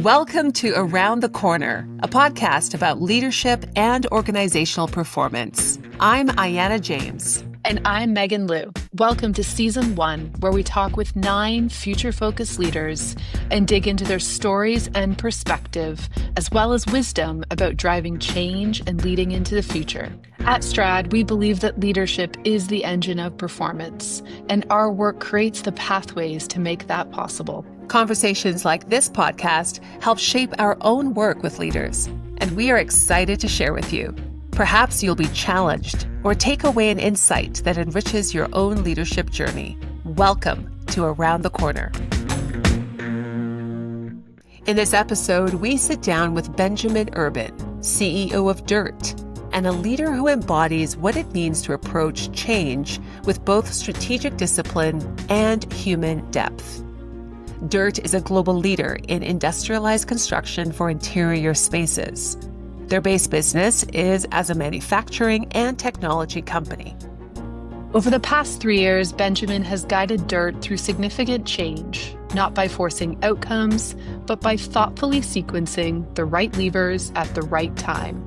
Welcome to Around the Corner, a podcast about leadership and organizational performance. I'm Ayanna James. And I'm Megan Liu. Welcome to Season 1, where we talk with 9 future-focused leaders and dig into their stories and perspective, as well as wisdom about driving change and leading into the future. At Strad, we believe that leadership is the engine of performance, and our work creates the pathways to make that possible. Conversations like this podcast help shape our own work with leaders, and we are excited to share with you. Perhaps you'll be challenged or take away an insight that enriches your own leadership journey. Welcome to Around the Corner. In this episode, we sit down with Benjamin Urban, CEO of DIRTT, and a leader who embodies what it means to approach change with both strategic discipline and human depth. DIRTT is a global leader in industrialized construction for interior spaces. Their base business is as a manufacturing and technology company. Over the past 3 years, Benjamin has guided DIRTT through significant change, not by forcing outcomes, but by thoughtfully sequencing the right levers at the right time.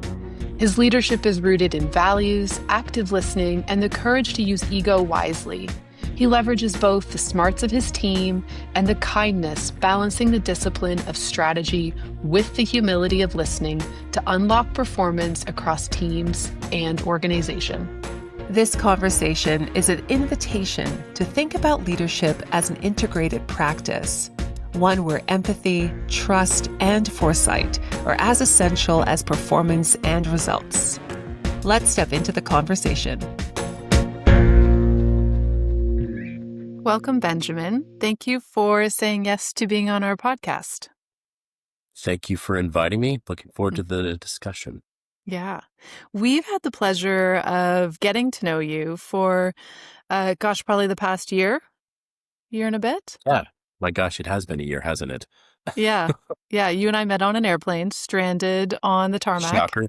His leadership is rooted in values, active listening, and the courage to use ego wisely. He leverages both the smarts of his team and the kindness, balancing the discipline of strategy with the humility of listening to unlock performance across teams and organization. This conversation is an invitation to think about leadership as an integrated practice, one where empathy, trust, and foresight are as essential as performance and results. Let's step into the conversation. Welcome, Benjamin. Thank you for saying yes to being on our podcast. Thank you for inviting me. Looking forward to the discussion. Yeah. We've had the pleasure of getting to know you for, probably the past year and a bit. Yeah. My gosh, it has been a year, hasn't it? Yeah. Yeah. You and I met on an airplane, stranded on the tarmac. Shocker.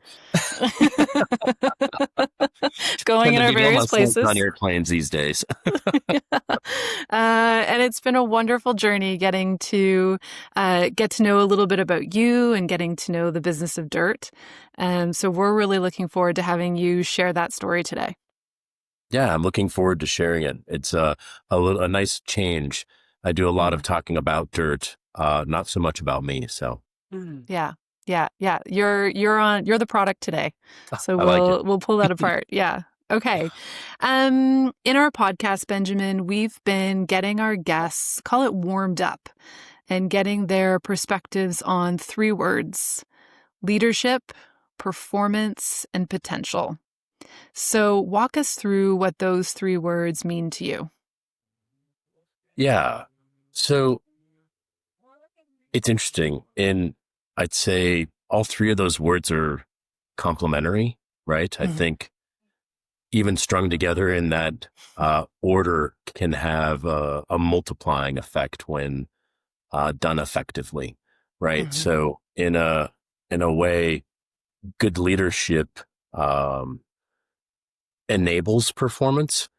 Going in our various places. On airplanes these days. And it's been a wonderful journey getting to get to know a little bit about you and getting to know the business of DIRTT. So we're really looking forward to having you share that story today. Yeah, I'm looking forward to sharing it. It's a nice change. I do a lot of talking about DIRTT, not so much about me. So yeah. You're the product today. So we'll pull that apart. Yeah. Okay. In our podcast, Benjamin, we've been getting our guests, call it warmed up, and getting their perspectives on 3 words: leadership, performance, and potential. So walk us through what those 3 words mean to you. yeah. So it's interesting. I'd say all 3 of those words are complementary, right? I think even strung together in that order can have a multiplying effect when done effectively, right? So in a way, good leadership enables performance,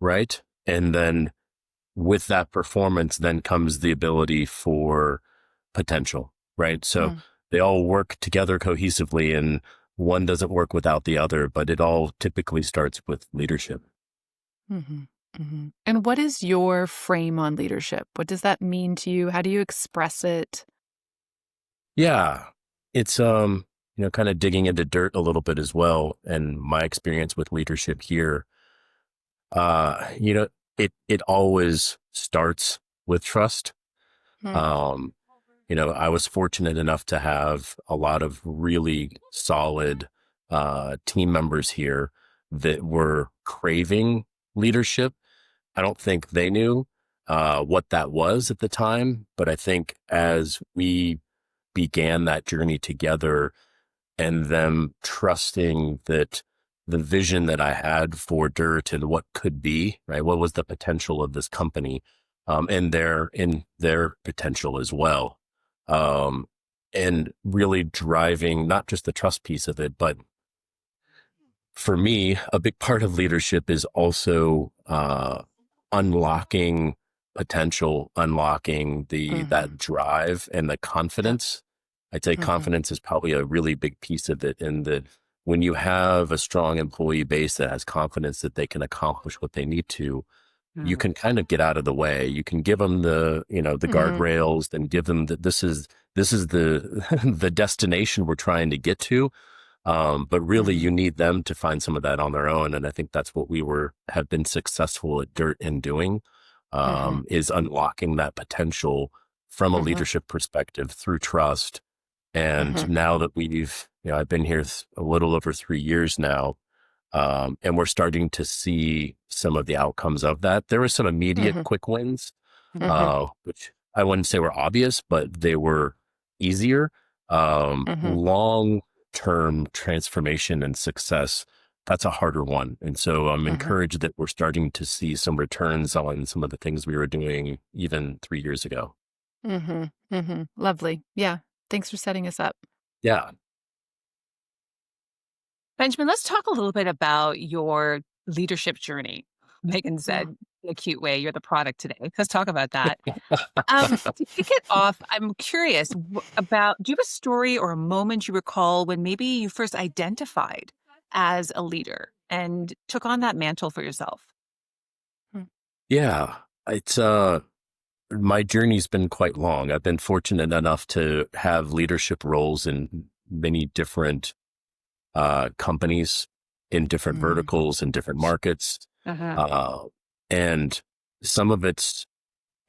right? And then with that performance, then comes the ability for potential, right? So they all work together cohesively, and one doesn't work without the other, but it all typically starts with leadership. And what is your frame on leadership? What does that mean to you? How do you express it? Yeah, it's kind of digging into DIRTT a little bit as well, and my experience with leadership here. It always starts with trust. I was fortunate enough to have a lot of really solid team members here that were craving leadership. I don't think they knew what that was at the time, but I think as we began that journey together and them trusting that the vision that I had for DIRTT and what could be, right? What was the potential of this company, and their potential as well. And really driving not just the trust piece of it, but for me, a big part of leadership is also unlocking potential, unlocking that drive and the confidence. I'd say confidence is probably a really big piece of it, in that when you have a strong employee base that has confidence that they can accomplish what they need to, you can kind of get out of the way. You can give them the guardrails, and give them that this is the the destination we're trying to get to. But really you need them to find some of that on their own. And I think that's what we have been successful at DIRTT in doing, is unlocking that potential from a leadership perspective through trust. And now that I've been here a little over 3 years now, and we're starting to see some of the outcomes of that. There were some immediate quick wins, which I wouldn't say were obvious, but they were easier. Long-term transformation and success, that's a harder one. And so I'm encouraged that we're starting to see some returns on some of the things we were doing even 3 years ago. Lovely. Yeah. Thanks for setting us up. Yeah. Benjamin, let's talk a little bit about your leadership journey. Megan said in a cute way, you're the product today. Let's talk about that. To kick it off, I'm curious about, do you have a story or a moment you recall when maybe you first identified as a leader and took on that mantle for yourself? Yeah, it's my journey's been quite long. I've been fortunate enough to have leadership roles in many different companies, in different verticals, in different markets. And some of it's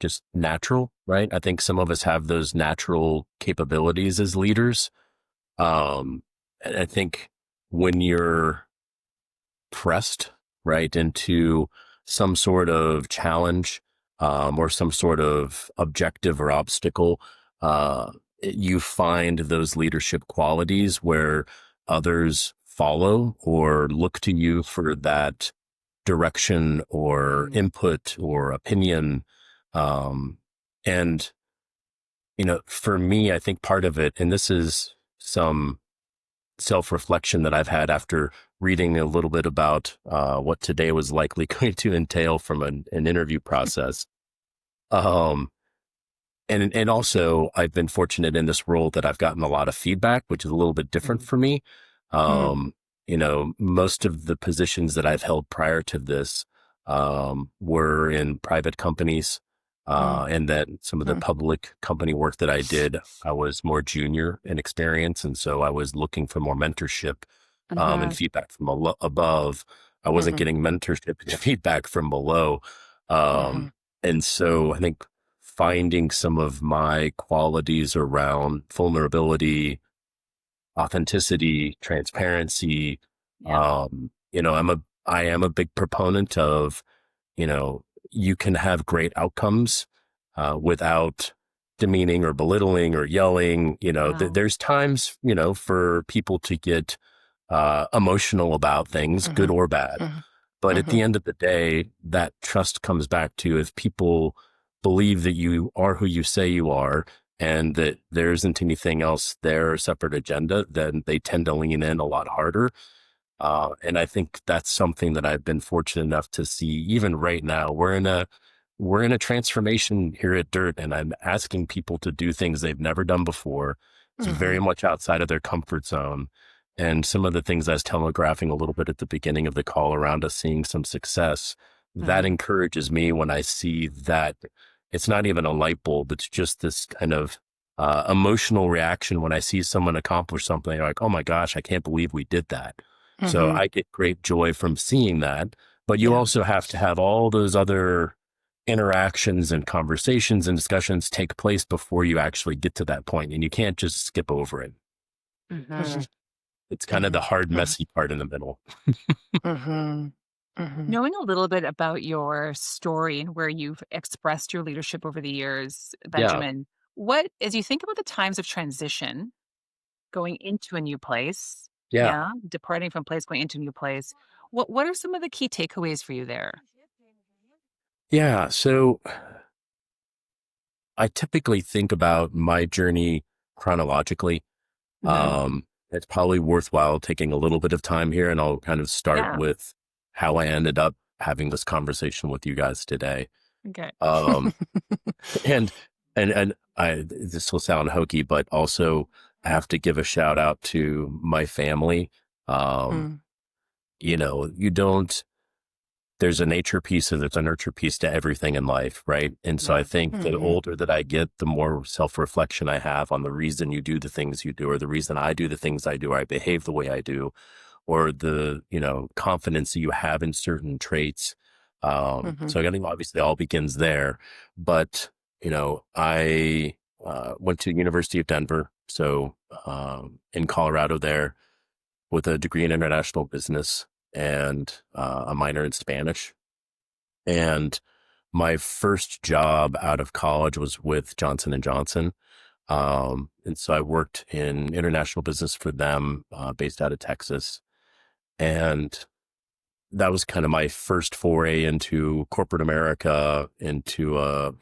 just natural, right? I think some of us have those natural capabilities as leaders. And I think when you're pressed, right, into some sort of challenge, or some sort of objective or obstacle, you find those leadership qualities where others follow or look to you for that direction or input or opinion. And, for me, I think part of it, and this is some self-reflection that I've had after reading a little bit about what today was likely going to entail from an interview process. And also I've been fortunate in this role that I've gotten a lot of feedback, which is a little bit different for me. Most of the positions that I've held prior to this were in private companies, and then some of the public company work that I did, I was more junior in experience. And so I was looking for more mentorship and feedback from above. I wasn't getting mentorship and feedback from below. And so I think finding some of my qualities around vulnerability, authenticity, transparency. I am a big proponent of, you can have great outcomes without demeaning or belittling or yelling. There's times, for people to get emotional about things, good or bad. But at the end of the day, that trust comes back to, if people believe that you are who you say you are, and that there isn't anything else there, a separate agenda, then they tend to lean in a lot harder. And I think that's something that I've been fortunate enough to see. Even right now, we're in a transformation here at DIRTT, and I'm asking people to do things they've never done before. It's very much outside of their comfort zone. And some of the things I was telegraphing a little bit at the beginning of the call around us seeing some success, that encourages me when I see that it's not even a light bulb. It's just this kind of emotional reaction when I see someone accomplish something like, oh my gosh, I can't believe we did that. So I get great joy from seeing that. But you also have to have all those other interactions and conversations and discussions take place before you actually get to that point. And you can't just skip over it. It's kind of the hard, messy part in the middle. Knowing a little bit about your story and where you've expressed your leadership over the years, Benjamin, as you think about the times of transition, going into a new place, departing from place, going into a new place, what are some of the key takeaways for you there? Yeah, so I typically think about my journey chronologically. It's probably worthwhile taking a little bit of time here, and I'll kind of start with how I ended up having this conversation with you guys today. Okay. Um, and this will sound hokey, but also I have to give a shout out to my family. You know, there's a nature piece and there's a nurture piece to everything in life, right? And so I think the older that I get, the more self-reflection I have on the reason you do the things you do, or the reason I do the things I do, or I behave the way I do, or the, confidence that you have in certain traits. So I think obviously it all begins there. But, I went to University of Denver, so in Colorado there, with a degree in international business and a minor in Spanish. And my first job out of college was with Johnson and Johnson. And so I worked in international business for them, based out of Texas. And that was kind of my first foray into corporate America, into,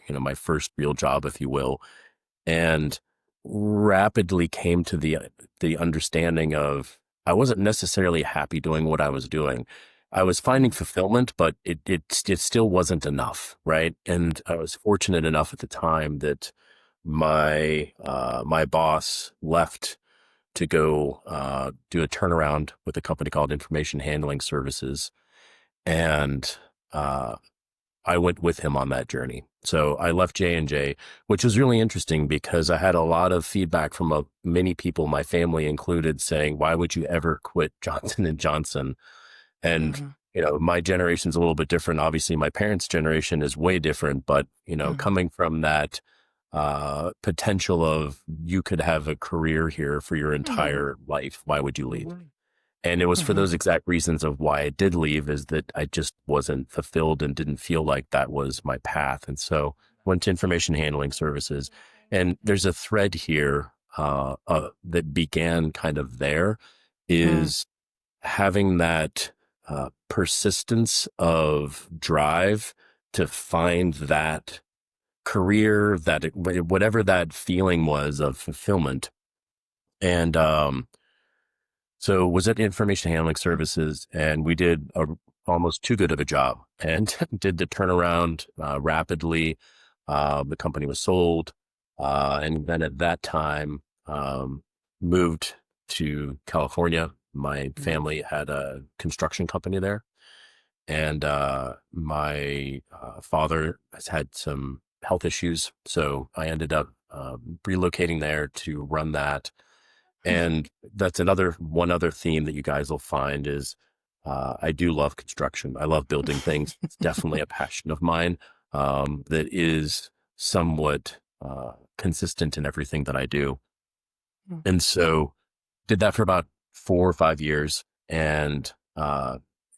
my first real job, if you will. And rapidly came to the understanding of I wasn't necessarily happy doing what I was doing. I was finding fulfillment, but it still wasn't enough, right? And I was fortunate enough at the time that my boss left to go do a turnaround with a company called Information Handling Services, and I went with him on that journey. So I left J&J, which was really interesting because I had a lot of feedback from many people, my family included, saying, why would you ever quit Johnson and Johnson? And, my generation's a little bit different. Obviously, my parents' generation is way different, but, coming from that potential of you could have a career here for your entire life, why would you leave? And it was for those exact reasons of why I did leave, is that I just wasn't fulfilled and didn't feel like that was my path. And so went to information handling services. And there's a thread here that began kind of there, is having that persistence of drive to find that career, whatever that feeling was of fulfillment. And so was at Information Handling Services, and we did almost too good of a job and did the turnaround rapidly. The company was sold, and then at that time moved to California. My family had a construction company there, and my father has had some health issues, so I ended up relocating there to run that. And that's one other theme that you guys will find is I do love construction. I love building things. It's definitely a passion of mine that is somewhat consistent in everything that I do. And so did that for about 4 or 5 years and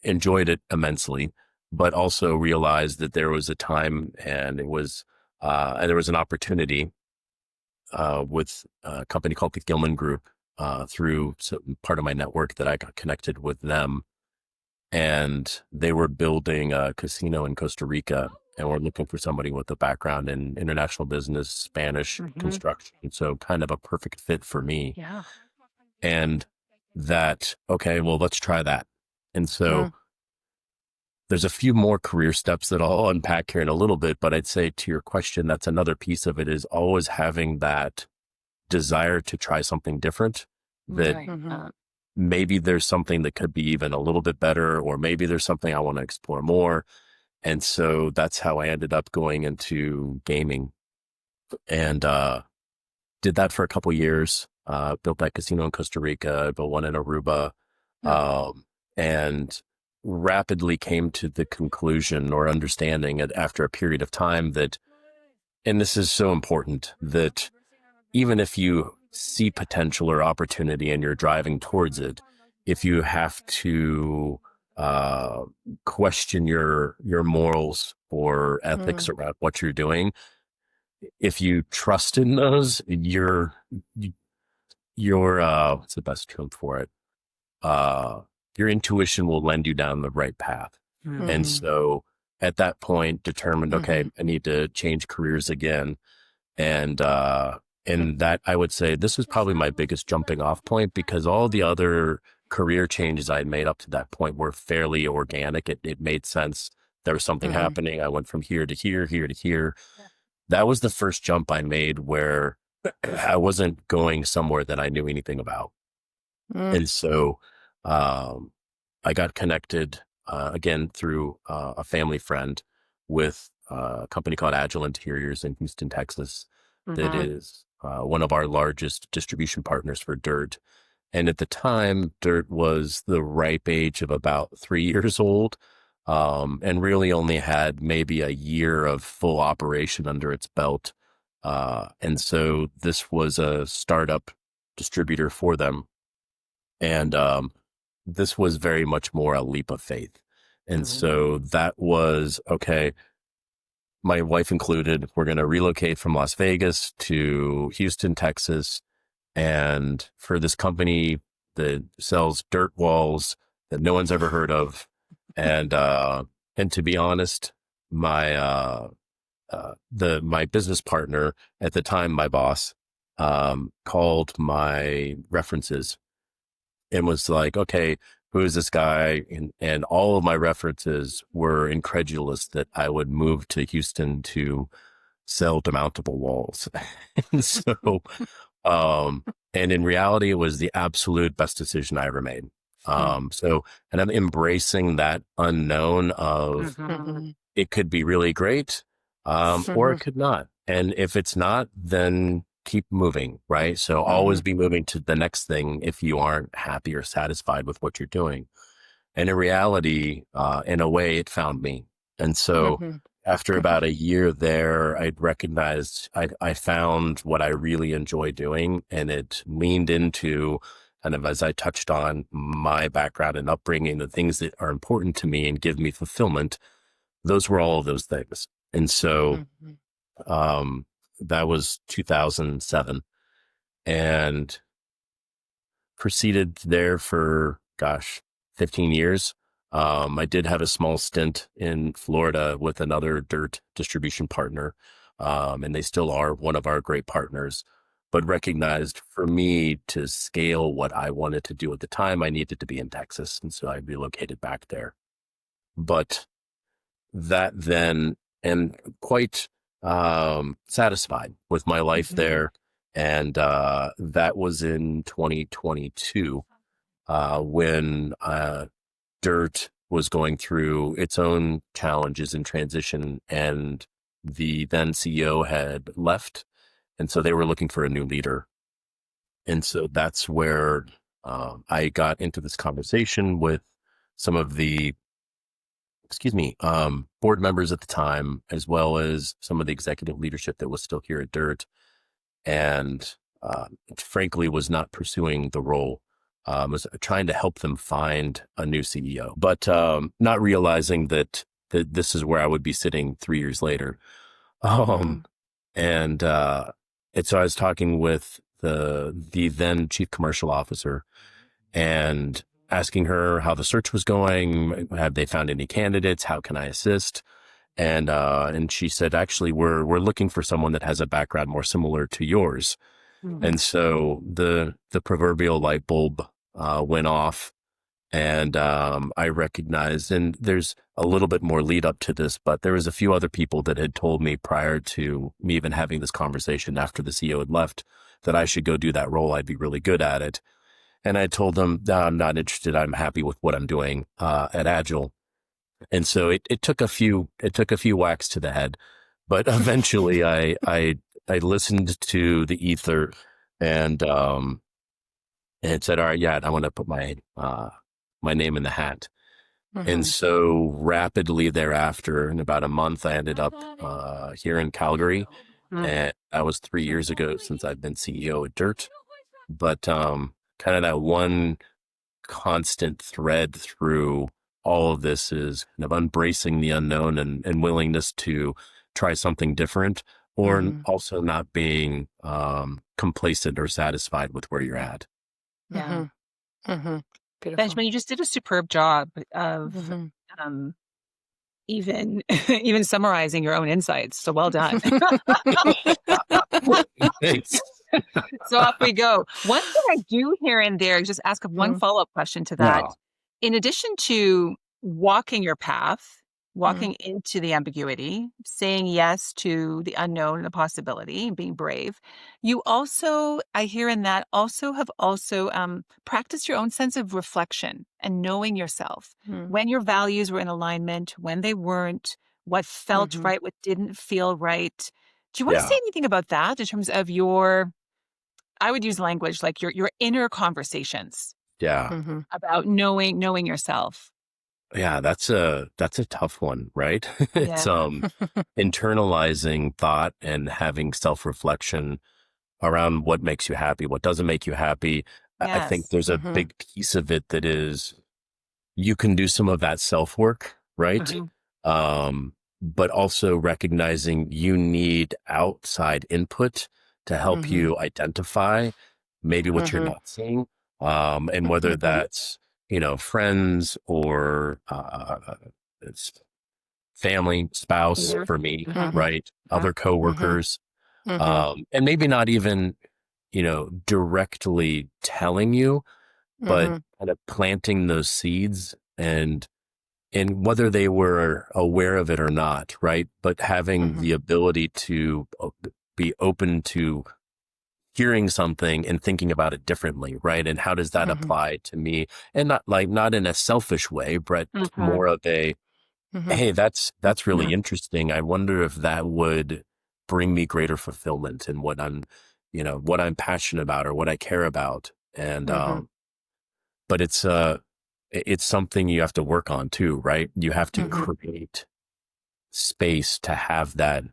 enjoyed it immensely, but also realized that there was a time and there was an opportunity with a company called the Gilman Group, through part of my network that I got connected with them. And they were building a casino in Costa Rica, and we're looking for somebody with a background in international business, Spanish construction. So kind of a perfect fit for me. Yeah. And okay, well, let's try that. And so there's a few more career steps that I'll unpack here in a little bit, but I'd say to your question, that's another piece of it, is always having that desire to try something different, that maybe there's something that could be even a little bit better, or maybe there's something I want to explore more. And so that's how I ended up going into gaming, and did that for a couple years, built that casino in Costa Rica, built one in Aruba, and rapidly came to the conclusion or understanding after a period of time that, and this is so important, that even if you see potential or opportunity and you're driving towards it, if you have to question your morals or ethics around what you're doing, if you trust in those, your what's the best term for it? Your intuition will lend you down the right path. And so at that point determined, okay, I need to change careers again. And that, I would say this was probably my biggest jumping off point, because all the other career changes I had made up to that point were fairly organic. It made sense There was something happening. I went from here to here, here to here. That was the first jump I made where I wasn't going somewhere that I knew anything about. And so I got connected again through a family friend with a company called Agile Interiors in Houston, Texas, that is one of our largest distribution partners for DIRTT. And at the time, DIRTT was the ripe age of about 3 years old, and really only had maybe a year of full operation under its belt. And so this was a startup distributor for them. And this was very much more a leap of faith. And so that was, okay, my wife included, we're going to relocate from Las Vegas to Houston, Texas. And for this company that sells dirt walls that no one's ever heard of. And to be honest, my business partner at the time, my boss, called my references and was like, okay, who is this guy? And all of my references were incredulous that I would move to Houston to sell demountable walls. And so, and in reality, it was the absolute best decision I ever made. So, and I'm embracing that unknown of it could be really great, or it could not. And if it's not, then keep moving, right? So always be moving to the next thing if you aren't happy or satisfied with what you're doing. And in reality, in a way, it found me. And so after about a year there, I recognized I found what I really enjoy doing, and it leaned into kind of, as I touched on, my background and upbringing, the things that are important to me and give me fulfillment. Those were all of those things. And so that was 2007, and proceeded there for, 15 years. I did have a small stint in Florida with another DIRTT distribution partner, and they still are one of our great partners, but recognized for me to scale what I wanted to do at the time, I needed to be in Texas. And so I relocated back there. But that then, and quite satisfied with my life there. And that was in 2022 when DIRTT was going through its own challenges and transition, and the then CEO had left. And so they were looking for a new leader. And so that's where I got into this conversation with some of the board members at the time, as well as some of the executive leadership that was still here at DIRTT, and frankly was not pursuing the role. Was trying to help them find a new CEO, but not realizing that this is where I would be sitting 3 years later. And so I was talking with the then chief commercial officer and asking her how the search was going. Have they found any candidates? How can I assist? And she said, actually, we're looking for someone that has a background more similar to yours. And so the proverbial light bulb went off, and I recognized, and there's a little bit more lead up to this, but there was a few other people that had told me prior to me even having this conversation after the CEO had left that I should go do that role. I'd be really good at it. And I told them, no, I'm not interested. I'm happy with what I'm doing at Agile. And so it took a few whacks to the head, but eventually I listened to the ether and said, all right, yeah, I want to put my name in the hat. And so rapidly thereafter, in about a month, I ended up here in Calgary. And that was 3 years ago since I've been CEO at DIRTT. But kind of that one constant thread through all of this is kind of embracing the unknown and willingness to try something different, or also not being complacent or satisfied with where you're at. Yeah. Benjamin, you just did a superb job of even summarizing your own insights. So well done. Thanks. So off we go. One thing I do here and there, just ask one follow-up question to that. In addition to walking your path, walking into the ambiguity, saying yes to the unknown and the possibility, being brave. You also, I hear in that, have practiced your own sense of reflection and knowing yourself, when your values were in alignment, when they weren't, what felt right, what didn't feel right. Do you want to say anything about that in terms of I would use language like your inner conversations about knowing yourself? Yeah, that's a tough one, right? It's Yeah. internalizing thought and having self-reflection around what makes you happy, what doesn't make you happy. I think Yes. there's a big piece of it that is you can do some of that self-work, right? But also recognizing you need outside input to help you identify maybe what you're not seeing. And whether that's, friends or it's family, spouse for me, right? Other coworkers. And maybe not even, directly telling you, but kind of planting those seeds and whether they were aware of it or not, right? But having the ability to be open to hearing something and thinking about it differently, right? And how does that apply to me? And not in a selfish way, but more of a, hey, that's really interesting. I wonder if that would bring me greater fulfillment in what I'm passionate about or what I care about. And but it's something you have to work on too, right? You have to create space to have that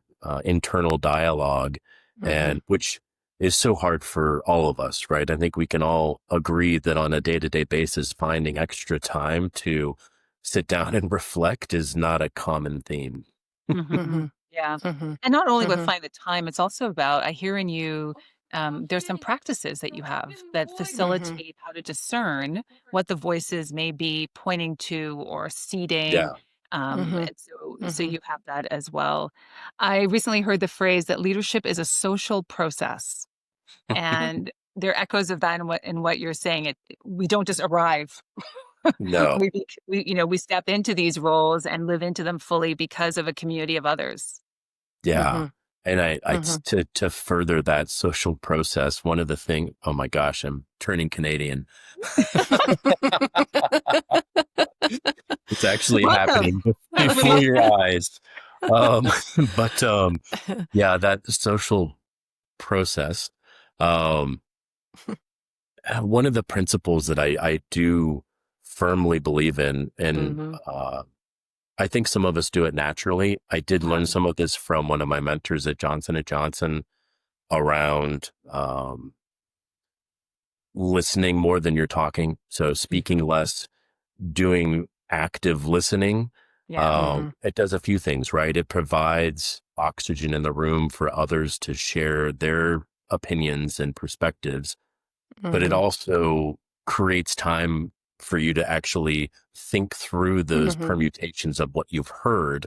internal dialogue, and which is so hard for all of us, right? I think we can all agree that on a day-to-day basis, finding extra time to sit down and reflect is not a common theme. Yeah. And not only with find the time, it's also about, I hear in you, there's some practices that you have that facilitate how to discern what the voices may be pointing to or seeding. Yeah. And so you have that as well. I recently heard the phrase that leadership is a social process. And there are echoes of that in what you're saying. We don't just arrive. No. We step into these roles and live into them fully because of a community of others. Yeah. And to further that social process, one of the things, oh my gosh, I'm turning Canadian. It's actually happening before your eyes. But yeah, that social process. One of the principles that I do firmly believe in, and I think some of us do it naturally. I did learn some of this from one of my mentors at Johnson & Johnson around listening more than you're talking. So speaking less, doing active listening. It does a few things, right? It provides oxygen in the room for others to share their opinions and perspectives, but it also creates time for you to actually think through those permutations of what you've heard,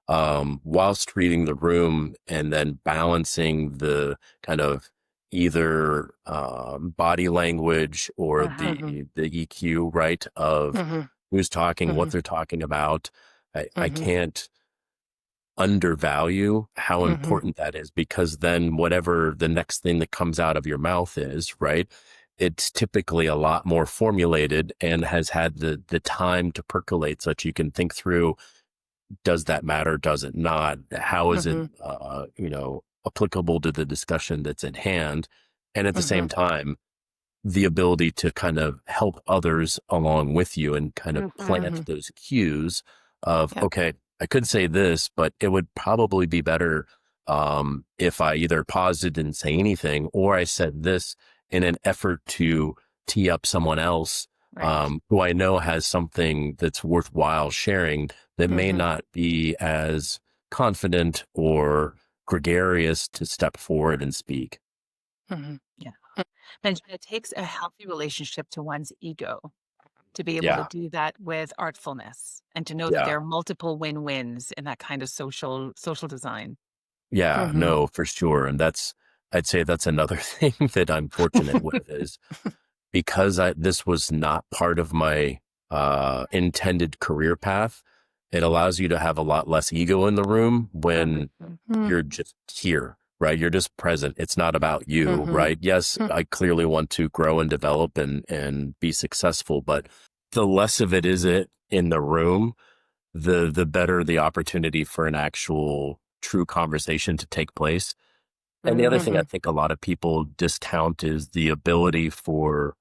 whilst reading the room, and then balancing the kind of either body language or the EQ, right, of who's talking, what they're talking about. I can't undervalue how important that is, because then whatever the next thing that comes out of your mouth is, right, it's typically a lot more formulated and has had the time to percolate, so that you can think through, does that matter? Does it not? How is it, applicable to the discussion that's at hand? And at the same time, the ability to kind of help others along with you and kind of plant those cues of, okay, I could say this, but it would probably be better if I either paused it, didn't say anything, or I said this in an effort to tee up someone else who I know has something that's worthwhile sharing that may not be as confident or gregarious to step forward and speak. Yeah. And it takes a healthy relationship to one's ego to be able to Yeah. do that with artfulness, and to know that there are multiple win-wins in that kind of social design. Yeah, no, for sure. And I'd say that's another thing that I'm fortunate with, is because this was not part of my intended career path. It allows you to have a lot less ego in the room when Mm-hmm. you're just here, right? You're just present. It's not about you, right? Yes, I clearly want to grow and develop and be successful, but the less of it is it in the room, the better the opportunity for an actual true conversation to take place. And the other thing I think a lot of people discount is the ability for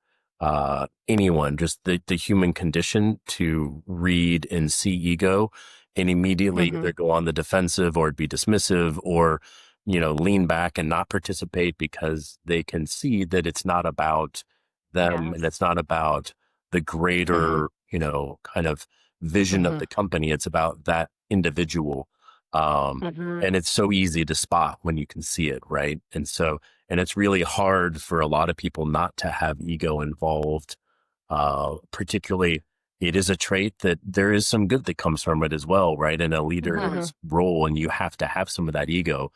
anyone, just the human condition, to read and see ego and immediately either go on the defensive or be dismissive or, lean back and not participate because they can see that it's not about them and it's not about the greater, kind of vision of the company. It's about that individual. And it's so easy to spot when you can see it, right? And it's really hard for a lot of people not to have ego involved. Particularly, it is a trait that there is some good that comes from it as well, right? In a leader's role, and you have to have some of that ego,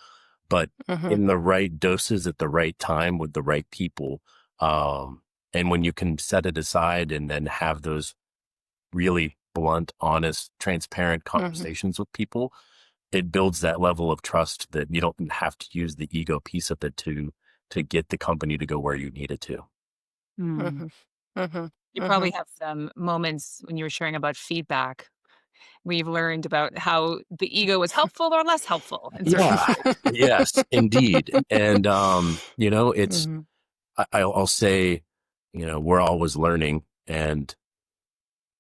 but in the right doses at the right time with the right people. And when you can set it aside and then have those really blunt, honest, transparent conversations with people, it builds that level of trust that you don't have to use the ego piece of it to get the company to go where you need it to. You probably have some moments when you were sharing about feedback where you've learned about how the ego was helpful or less helpful. Yeah, yes, indeed. And, it's, I'll say, we're always learning. And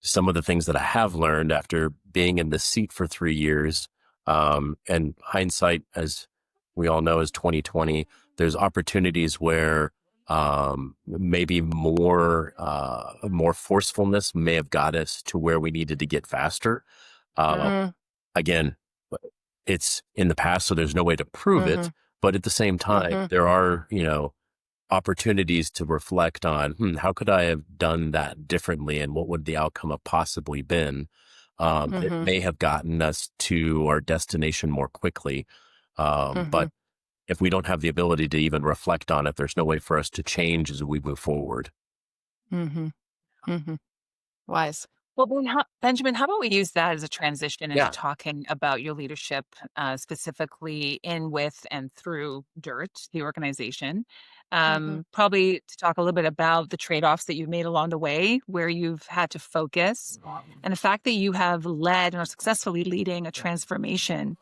some of the things that I have learned after being in the seat for 3 years, and hindsight, as we all know, is 2020. There's opportunities where maybe more forcefulness may have got us to where we needed to get faster. Again, it's in the past, so there's no way to prove it. But at the same time, there are, opportunities to reflect on, how could I have done that differently, and what would the outcome have possibly been? It may have gotten us to our destination more quickly. But if we don't have the ability to even reflect on it, there's no way for us to change as we move forward. Wise. Well, Benjamin, how about we use that as a transition into talking about your leadership, specifically in, with, and through DIRTT, the organization. Probably to talk a little bit about the trade-offs that you've made along the way, where you've had to focus, and the fact that you have led and are successfully leading a transformation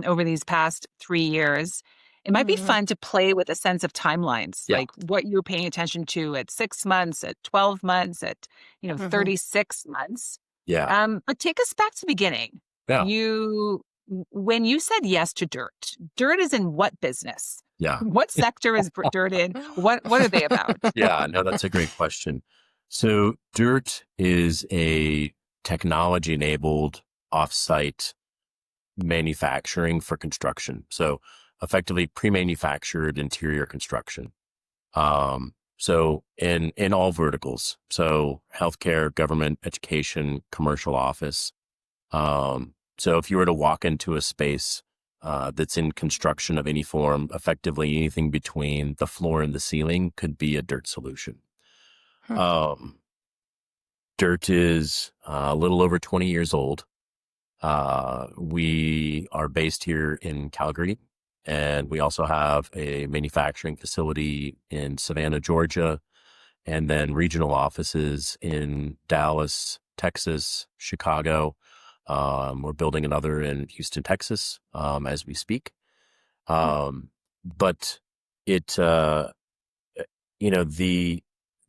over these past 3 years. It might be fun to play with a sense of timelines, like what you're paying attention to at 6 months, at 12 months, at 36 months. But take us back to the beginning. When you said yes to DIRTT, DIRTT is in what business? What sector is DIRTT in? What are they about? No, that's a great question. So DIRTT is a technology-enabled offsite manufacturing for construction. So effectively pre-manufactured interior construction. So in all verticals, so healthcare, government, education, commercial office. So if you were to walk into a space that's in construction of any form, effectively anything between the floor and the ceiling could be a DIRTT solution. DIRTT is a little over 20 years old. We are based here in Calgary. And we also have a manufacturing facility in Savannah, Georgia, and then regional offices in Dallas, Texas, Chicago. We're building another in Houston, Texas, as we speak. But it, the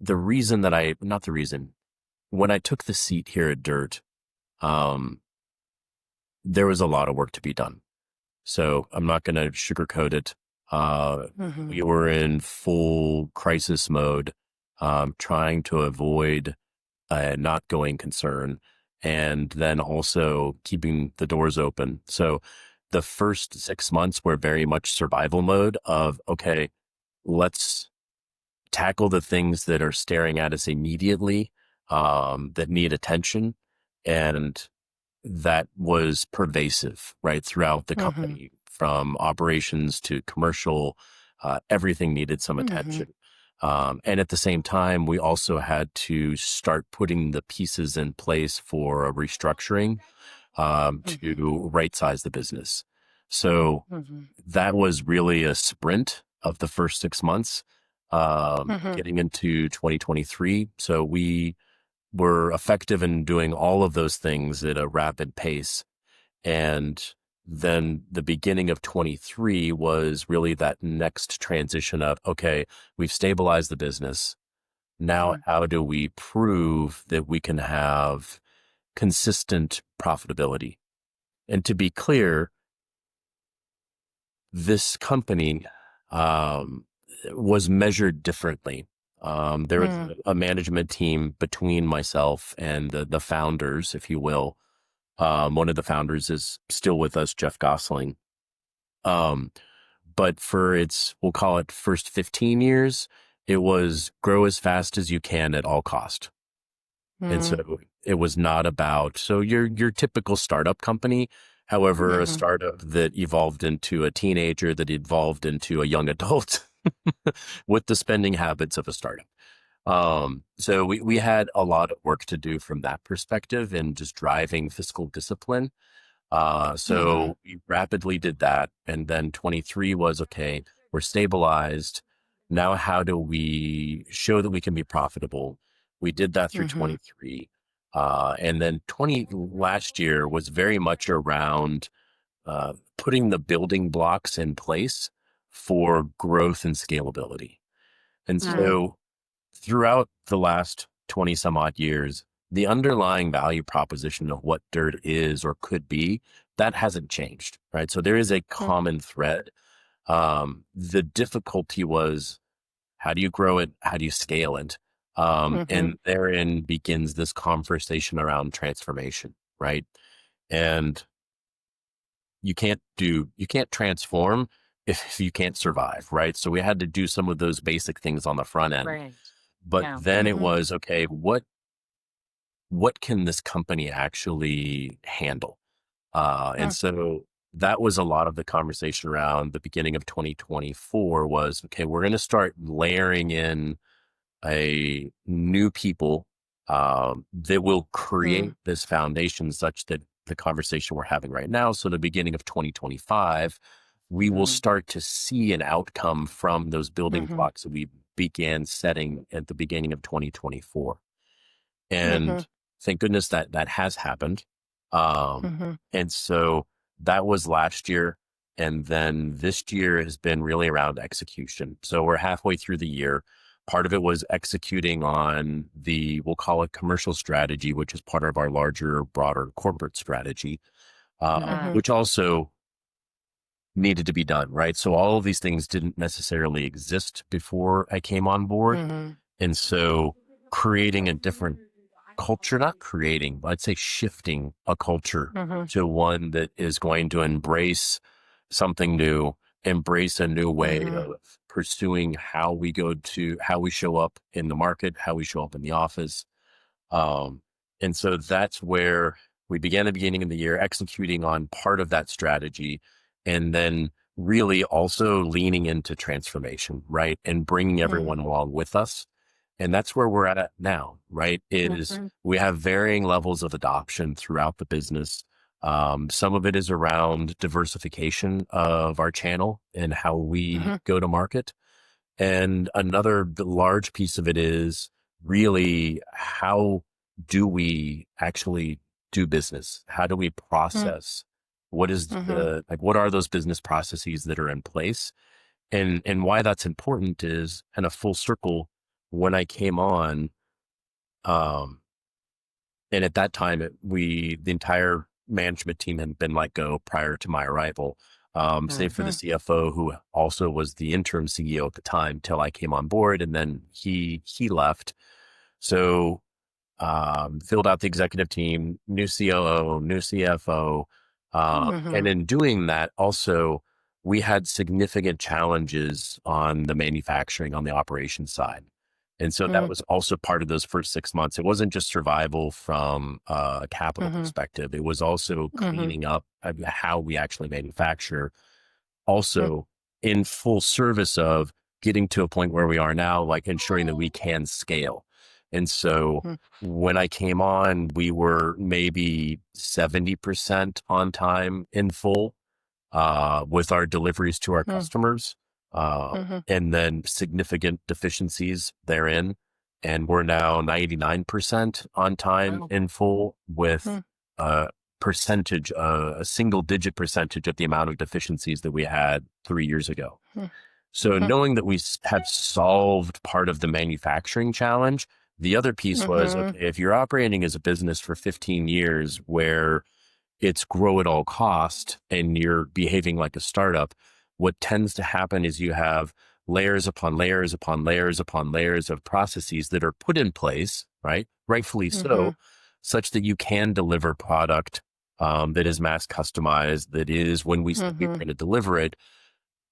reason that not the reason, when I took the seat here at DIRTT, there was a lot of work to be done. So I'm not going to sugarcoat it. We were in full crisis mode, trying to avoid not going concern, and then also keeping the doors open. So the first 6 months were very much survival mode of, okay, let's tackle the things that are staring at us immediately, that need attention. And that was pervasive, right, throughout the company, from operations to commercial. Everything needed some attention. And at the same time, we also had to start putting the pieces in place for a restructuring, to right size the business. So that was really a sprint of the first 6 months, getting into 2023. So we were effective in doing all of those things at a rapid pace. And then the beginning of 23 was really that next transition of, okay, we've stabilized the business. Now, how do we prove that we can have consistent profitability? And to be clear, this company was measured differently. There was a management team between myself and the founders, if you will. One of the founders is still with us, Jeff Gosling. But for its, we'll call it first 15 years, it was grow as fast as you can at all cost. And so it was not about, so your typical startup company, however, a startup that evolved into a teenager, that evolved into a young adult with the spending habits of a startup. So we had a lot of work to do from that perspective and just driving fiscal discipline. So we rapidly did that. And then 23 was, okay, we're stabilized. Now, how do we show that we can be profitable? We did that through 23. And then last year was very much around putting the building blocks in place for growth and scalability. And so throughout the last 20 some odd years, the underlying value proposition of what DIRTT is or could be, that hasn't changed, right? So there is a common thread. The difficulty was, how do you grow it? How do you scale it? And therein begins this conversation around transformation, right? And you can't transform if you can't survive, right? So we had to do some of those basic things on the front end. Right. But then it was, okay, what can this company actually handle? And so that was a lot of the conversation around the beginning of 2024 was, okay, we're going to start layering in a new people that will create this foundation such that the conversation we're having right now. So the beginning of 2025, we will start to see an outcome from those building blocks that we began setting at the beginning of 2024. And thank goodness that has happened. And so that was last year. And then this year has been really around execution. So we're halfway through the year. Part of it was executing on we'll call it commercial strategy, which is part of our larger, broader corporate strategy, which also needed to be done, right? So all of these things didn't necessarily exist before I came on board. And so creating a different culture, not creating, but I'd say shifting a culture to one that is going to embrace something new, embrace a new way of pursuing how we show up in the market, how we show up in the office. And so that's where we began the beginning of the year executing on part of that strategy, and then really also leaning into transformation, right? And bringing everyone along with us. And that's where we're at now, right? We have varying levels of adoption throughout the business. Some of it is around diversification of our channel and how we go to market. And another large piece of it is really, how do we actually do business? How do we process? What is what are those business processes that are in place? And why that's important is, in a full circle, when I came on, and at that time, the entire management team had been let go prior to my arrival, save for the CFO, who also was the interim CEO at the time till I came on board, and then he left. So filled out the executive team, new COO, new CFO, and in doing that, also we had significant challenges on the manufacturing, on the operations side. And so that was also part of those first 6 months. It wasn't just survival from a capital perspective. It was also cleaning up how we actually manufacture, also in full service of getting to a point where we are now, like ensuring that we can scale. And so Mm-hmm. when I came on, we were maybe 70% on time in full with our deliveries to our customers, and then significant deficiencies therein. And we're now 99% on time in full with a percentage, a single digit percentage of the amount of deficiencies that we had 3 years ago. So knowing that we have solved part of the manufacturing challenge, the other piece was, okay, if you're operating as a business for 15 years where it's grow at all cost and you're behaving like a startup, what tends to happen is you have layers upon layers upon layers upon layers of processes that are put in place, right? Rightfully so, such that you can deliver product that is mass customized, that is when we say we're going to deliver it,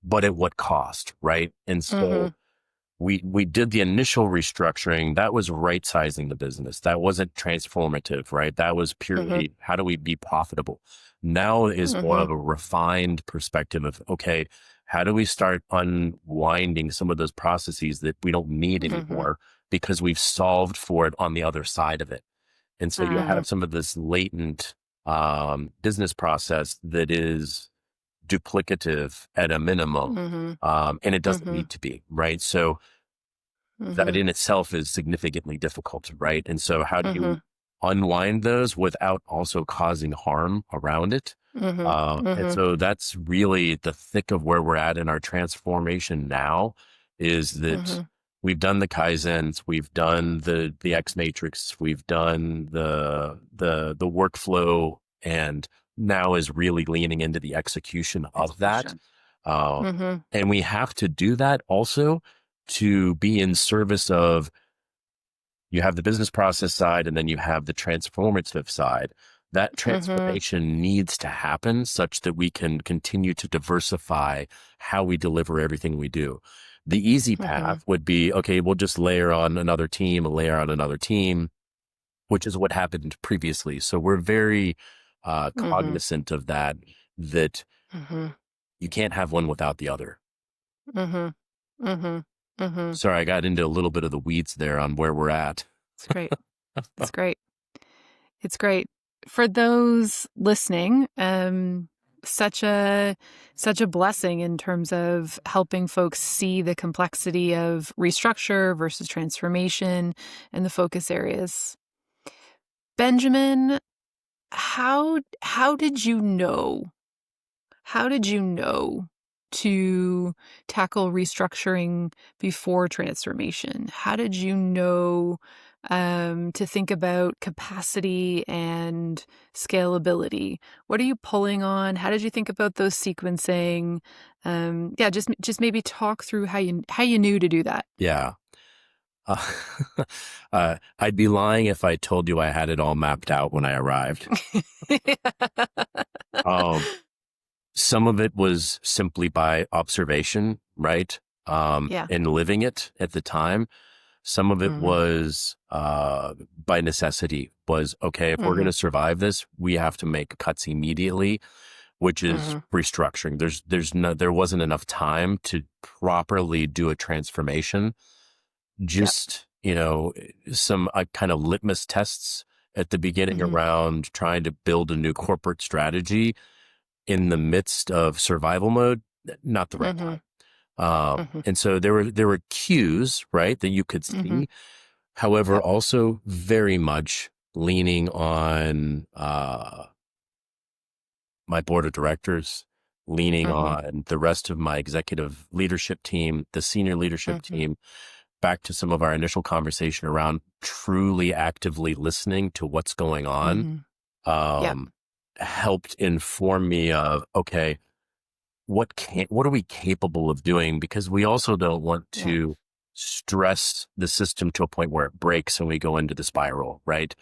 but at what cost, right? And so we did the initial restructuring. That was right sizing the business. That wasn't transformative, right? That was purely how do we be profitable? Now is more of a refined perspective of, okay, how do we start unwinding some of those processes that we don't need anymore because we've solved for it on the other side of it. And so you have some of this latent business process that is duplicative at a minimum, and it doesn't need to be, right? So that in itself is significantly difficult, right? And so how do you unwind those without also causing harm around it? And so that's really the thick of where we're at in our transformation now, is that we've done the Kaizens, we've done the X Matrix, we've done the workflow, and now is really leaning into the execution of that. And we have to do that also to be in service of, you have the business process side and then you have the transformative side. That transformation needs to happen such that we can continue to diversify how we deliver everything we do. The easy path would be, okay, we'll just layer on another team, which is what happened previously. So we're very cognizant of that you can't have one without the other. Sorry, I got into a little bit of the weeds there on where we're at. It's great. It's great. It's great. For those listening, such a blessing in terms of helping folks see the complexity of restructure versus transformation and the focus areas. Benjamin, how did you know? How did you know to tackle restructuring before transformation? How did you know to think about capacity and scalability? What are you pulling on? How did you think about those sequencing? Just maybe talk through how you knew to do that. Yeah. I'd be lying if I told you I had it all mapped out when I arrived. Some of it was simply by observation, right? And living it at the time. Some of it was by necessity, was, okay, if we're going to survive this, we have to make cuts immediately, which is restructuring. There wasn't enough time to properly do a transformation. Just, some kind of litmus tests at the beginning around trying to build a new corporate strategy in the midst of survival mode, not the right time. And so there were cues, right, that you could see. However, also very much leaning on my board of directors, leaning on the rest of my executive leadership team, the senior leadership team, back to some of our initial conversation around truly actively listening to what's going on, helped inform me of, okay, what are we capable of doing? Because we also don't want to stress the system to a point where it breaks and we go into the spiral, right?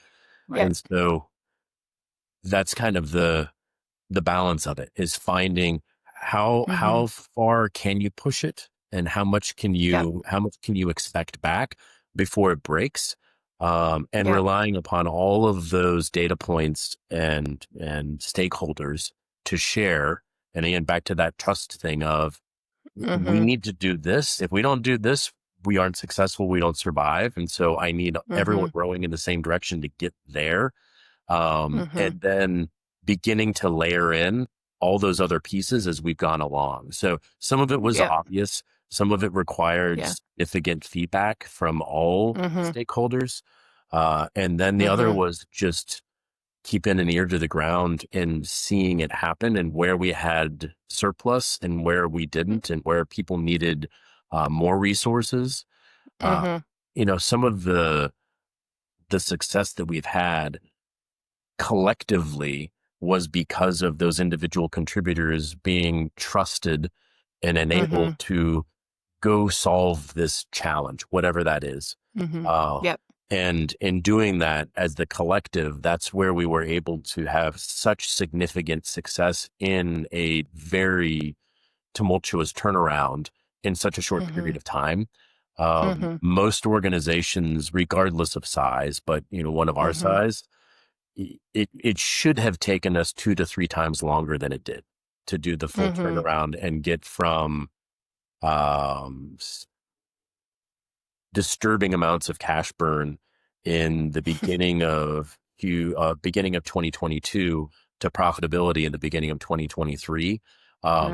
And so that's kind of the balance of it, is finding how far can you push it and how much can you expect back before it breaks, and relying upon all of those data points and stakeholders to share. And again, back to that trust thing of, we need to do this. If we don't do this, we aren't successful, we don't survive. And so I need everyone rowing in the same direction to get there. And then beginning to layer in all those other pieces as we've gone along. So some of it was obvious. Some of it required significant feedback from all stakeholders. And then the other was just keeping an ear to the ground and seeing it happen, and where we had surplus and where we didn't, and where people needed more resources. Some of the success that we've had collectively was because of those individual contributors being trusted and enabled to go solve this challenge, whatever that is. And in doing that as the collective, that's where we were able to have such significant success in a very tumultuous turnaround in such a short period of time. Most organizations, regardless of size, but one of our size, it should have taken us 2 to 3 times longer than it did to do the full turnaround and get from disturbing amounts of cash burn in the beginning of 2022 to profitability in the beginning of 2023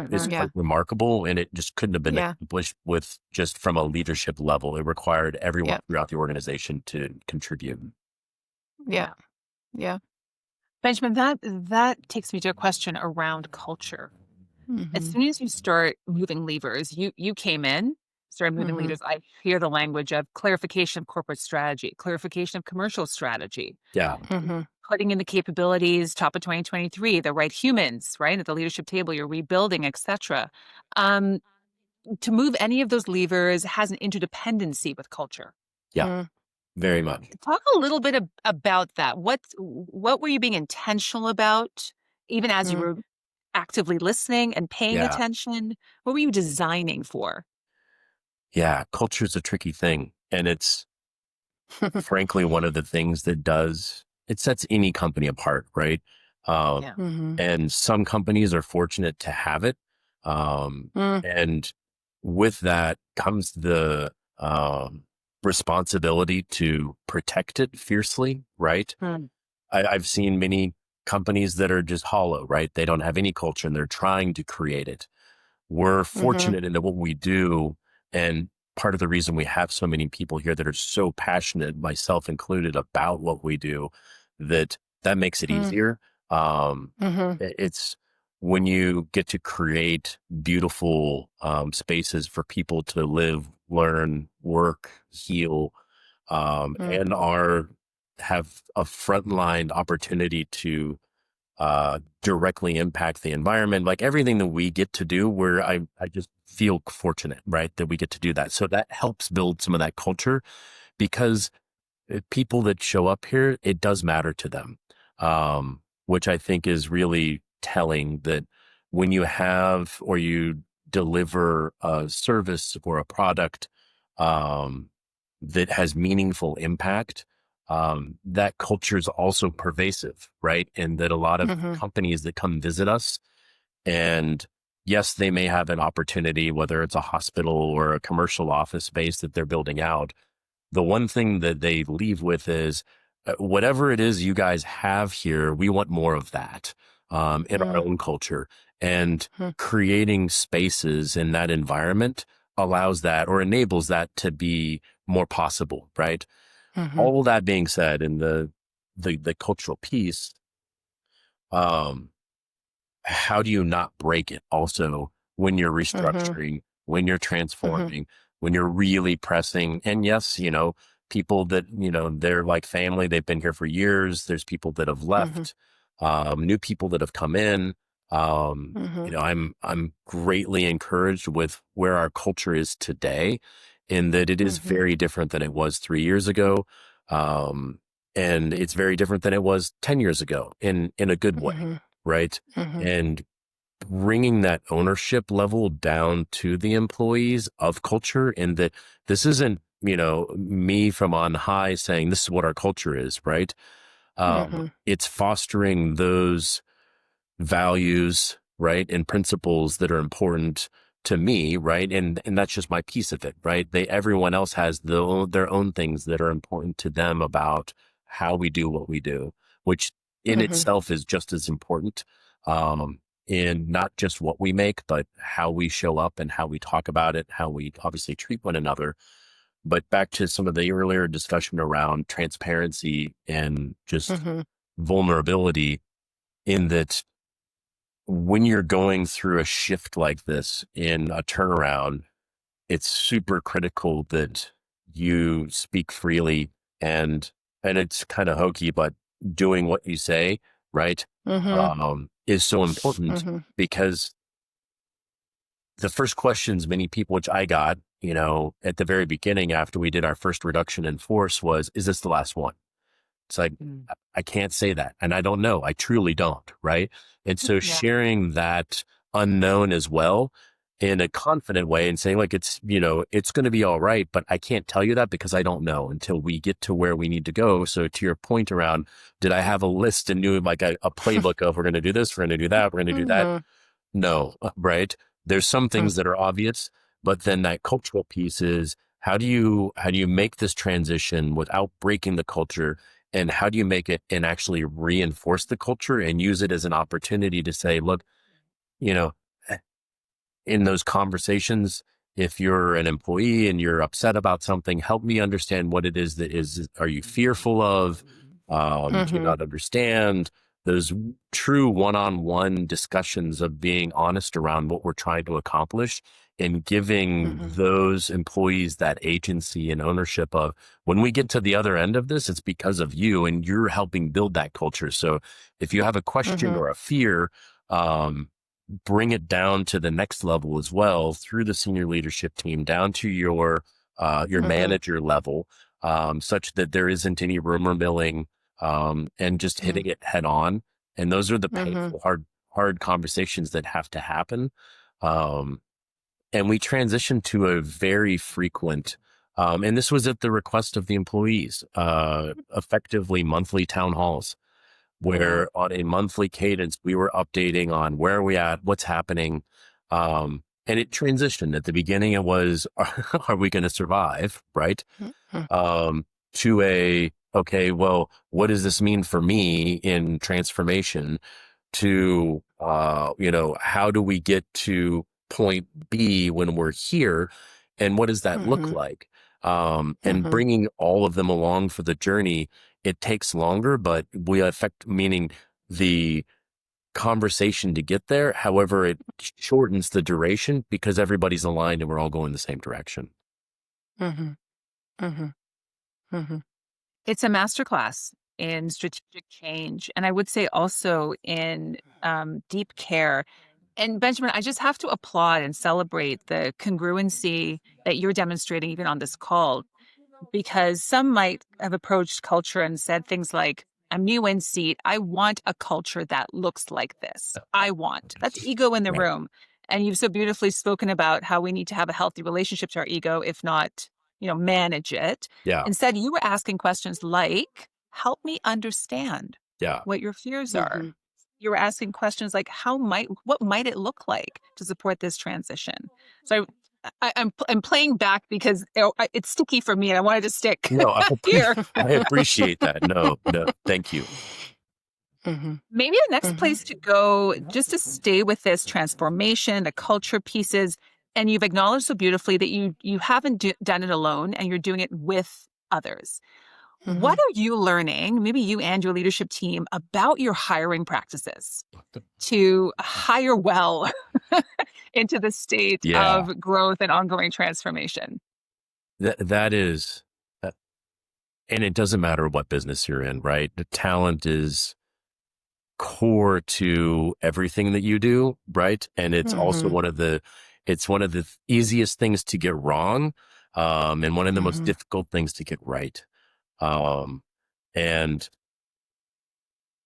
is quite remarkable, and it just couldn't have been accomplished with just from a leadership level. It required everyone throughout the organization to contribute. Yeah. Benjamin, that takes me to a question around culture. As soon as you start moving levers, you came in, started moving leaders. I hear the language of clarification of corporate strategy, clarification of commercial strategy. Putting in the capabilities, top of 2023, the right humans, right, at the leadership table, you're rebuilding, etc. To move any of those levers has an interdependency with culture. Very much. Talk a little bit about that. What were you being intentional about, even as you were actively listening and paying attention? What were you designing for? Yeah, culture is a tricky thing. And it's frankly one of the things that it sets any company apart, right? And some companies are fortunate to have it. And with that comes the responsibility to protect it fiercely, right? I've seen many companies that are just hollow, right? They don't have any culture and they're trying to create it. We're fortunate in what we do. And part of the reason we have so many people here that are so passionate, myself included, about what we do, that makes it easier. It's when you get to create beautiful spaces for people to live, learn, work, heal, and have a frontline opportunity to directly impact the environment, like everything that we get to do, where I just feel fortunate, right, that we get to do that. So that helps build some of that culture, because people that show up here, it does matter to them, which I think is really telling, that when you have or you deliver a service or a product that has meaningful impact, that culture is also pervasive, right? And that a lot of companies that come visit us, and yes, they may have an opportunity, whether it's a hospital or a commercial office space that they're building out, the one thing that they leave with is, whatever it is you guys have here, we want more of that in our own culture. And creating spaces in that environment allows that, or enables that, to be more possible, right? All that being said, in the cultural piece, how do you not break it also when you're restructuring, when you're transforming, when you're really pressing? And yes, people that, they're like family, they've been here for years. There's people that have left, new people that have come in. I'm greatly encouraged with where our culture is today, in that it is very different than it was 3 years ago. And it's very different than it was 10 years ago in a good way. Right. And bringing that ownership level down to the employees of culture, and that this isn't, me from on high saying this is what our culture is. Right. It's fostering those values, right, and principles that are important to me, right? And that's just my piece of it, right? Everyone else has their own things that are important to them about how we do what we do, which in itself is just as important, in not just what we make, but how we show up and how we talk about it, how we obviously treat one another. But back to some of the earlier discussion around transparency and just vulnerability, in that when you're going through a shift like this in a turnaround, it's super critical that you speak freely, and it's kind of hokey, but doing what you say, right, is so important, because the first questions many people, which I got, at the very beginning after we did our first reduction in force, was, is this the last one? It's like, I can't say that. And I don't know. I truly don't. Right. And so sharing that unknown as well in a confident way and saying, like, it's going to be all right, but I can't tell you that because I don't know until we get to where we need to go. So to your point around, did I have a list and knew like a playbook of, we're going to do this, we're going to do that, we're going to do that? No. Right. There's some things that are obvious, but then that cultural piece is, how do you make this transition without breaking the culture? And how do you make it and actually reinforce the culture and use it as an opportunity to say, look, in those conversations, if you're an employee and you're upset about something, help me understand what it is are you fearful of? Do you not understand? Those true one-on-one discussions of being honest around what we're trying to accomplish, and giving those employees that agency and ownership of, when we get to the other end of this, it's because of you and you're helping build that culture. So if you have a question or a fear, bring it down to the next level as well, through the senior leadership team, down to your manager level, such that there isn't any rumor milling, and just hitting it head on. And those are the painful, hard conversations that have to happen. And we transitioned to a very frequent, and this was at the request of the employees, effectively monthly town halls, where on a monthly cadence, we were updating on where are we at, what's happening. And it transitioned. At the beginning, it was, are we going to survive? Right. To okay, well, what does this mean for me in transformation? To, how do we get to point B when we're here? And what does that look like? And bringing all of them along for the journey, it takes longer, but meaning the conversation to get there. However, it shortens the duration because everybody's aligned and we're all going the same direction. It's a masterclass in strategic change. And I would say also in deep care. And Benjamin, I just have to applaud and celebrate the congruency that you're demonstrating even on this call, because some might have approached culture and said things like, I'm new in seat. I want a culture that looks like this. That's ego in the room. And you've so beautifully spoken about how we need to have a healthy relationship to our ego, if not, manage it. Yeah. Instead, you were asking questions like, help me understand what your fears are. You were asking questions like, what might it look like to support this transition? So I'm playing back because it's sticky for me and I wanted to stick here. I appreciate that. No, thank you. Maybe the next place to go, just to stay with this transformation, the culture pieces, and you've acknowledged so beautifully that you haven't done it alone and you're doing it with others. What are you learning, maybe you and your leadership team, about your hiring practices to hire well into the state of growth and ongoing transformation? That is, and it doesn't matter what business you're in, right? The talent is core to everything that you do, right? And it's also one of the easiest things to get wrong, and one of the most difficult things to get right. And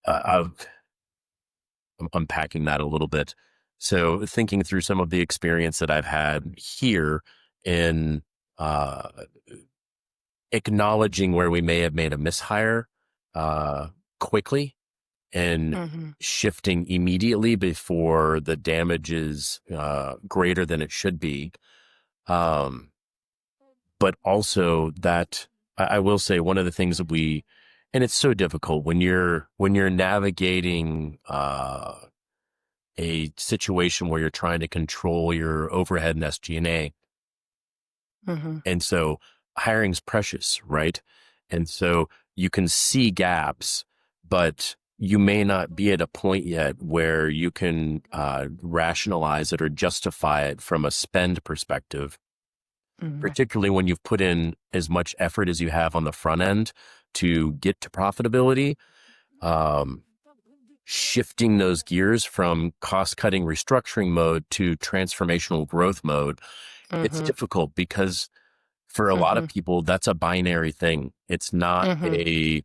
I'm unpacking that a little bit. So thinking through some of the experience that I've had here in acknowledging where we may have made a mishire quickly, and Mm-hmm. shifting immediately before the damage is greater than it should be. But also that I will say one of the things that and it's so difficult when you're navigating a situation where you're trying to control your overhead and SG&A. Mm-hmm. And so hiring's precious, right? And so you can see gaps, but you may not be at a point yet where you can rationalize it or justify it from a spend perspective, Mm-hmm. particularly when you've put in as much effort as you have on the front end to get to profitability. Shifting those gears from cost-cutting restructuring mode to transformational growth mode, it's Mm-hmm. difficult because for a lot of people, that's a binary thing. It's not Mm-hmm. a,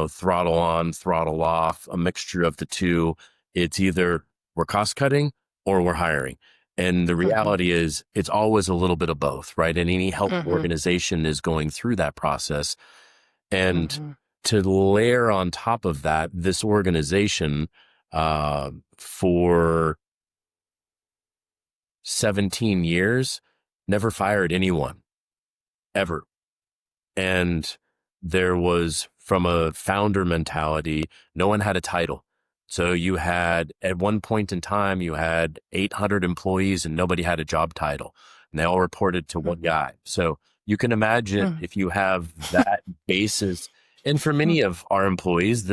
throttle on, throttle off, a mixture of the two. It's either we're cost cutting or we're hiring. And the Mm-hmm. reality is it's always a little bit of both, right? And any healthy Mm-hmm. organization is going through that process. And Mm-hmm. to layer on top of that, this organization, for 17 years, never fired anyone ever. And there was, from a founder mentality, no one had a title. So you had, at one point in time, you had 800 employees and nobody had a job title. And they all reported to one guy. So you can imagine if you have that basis. And for many of our employees,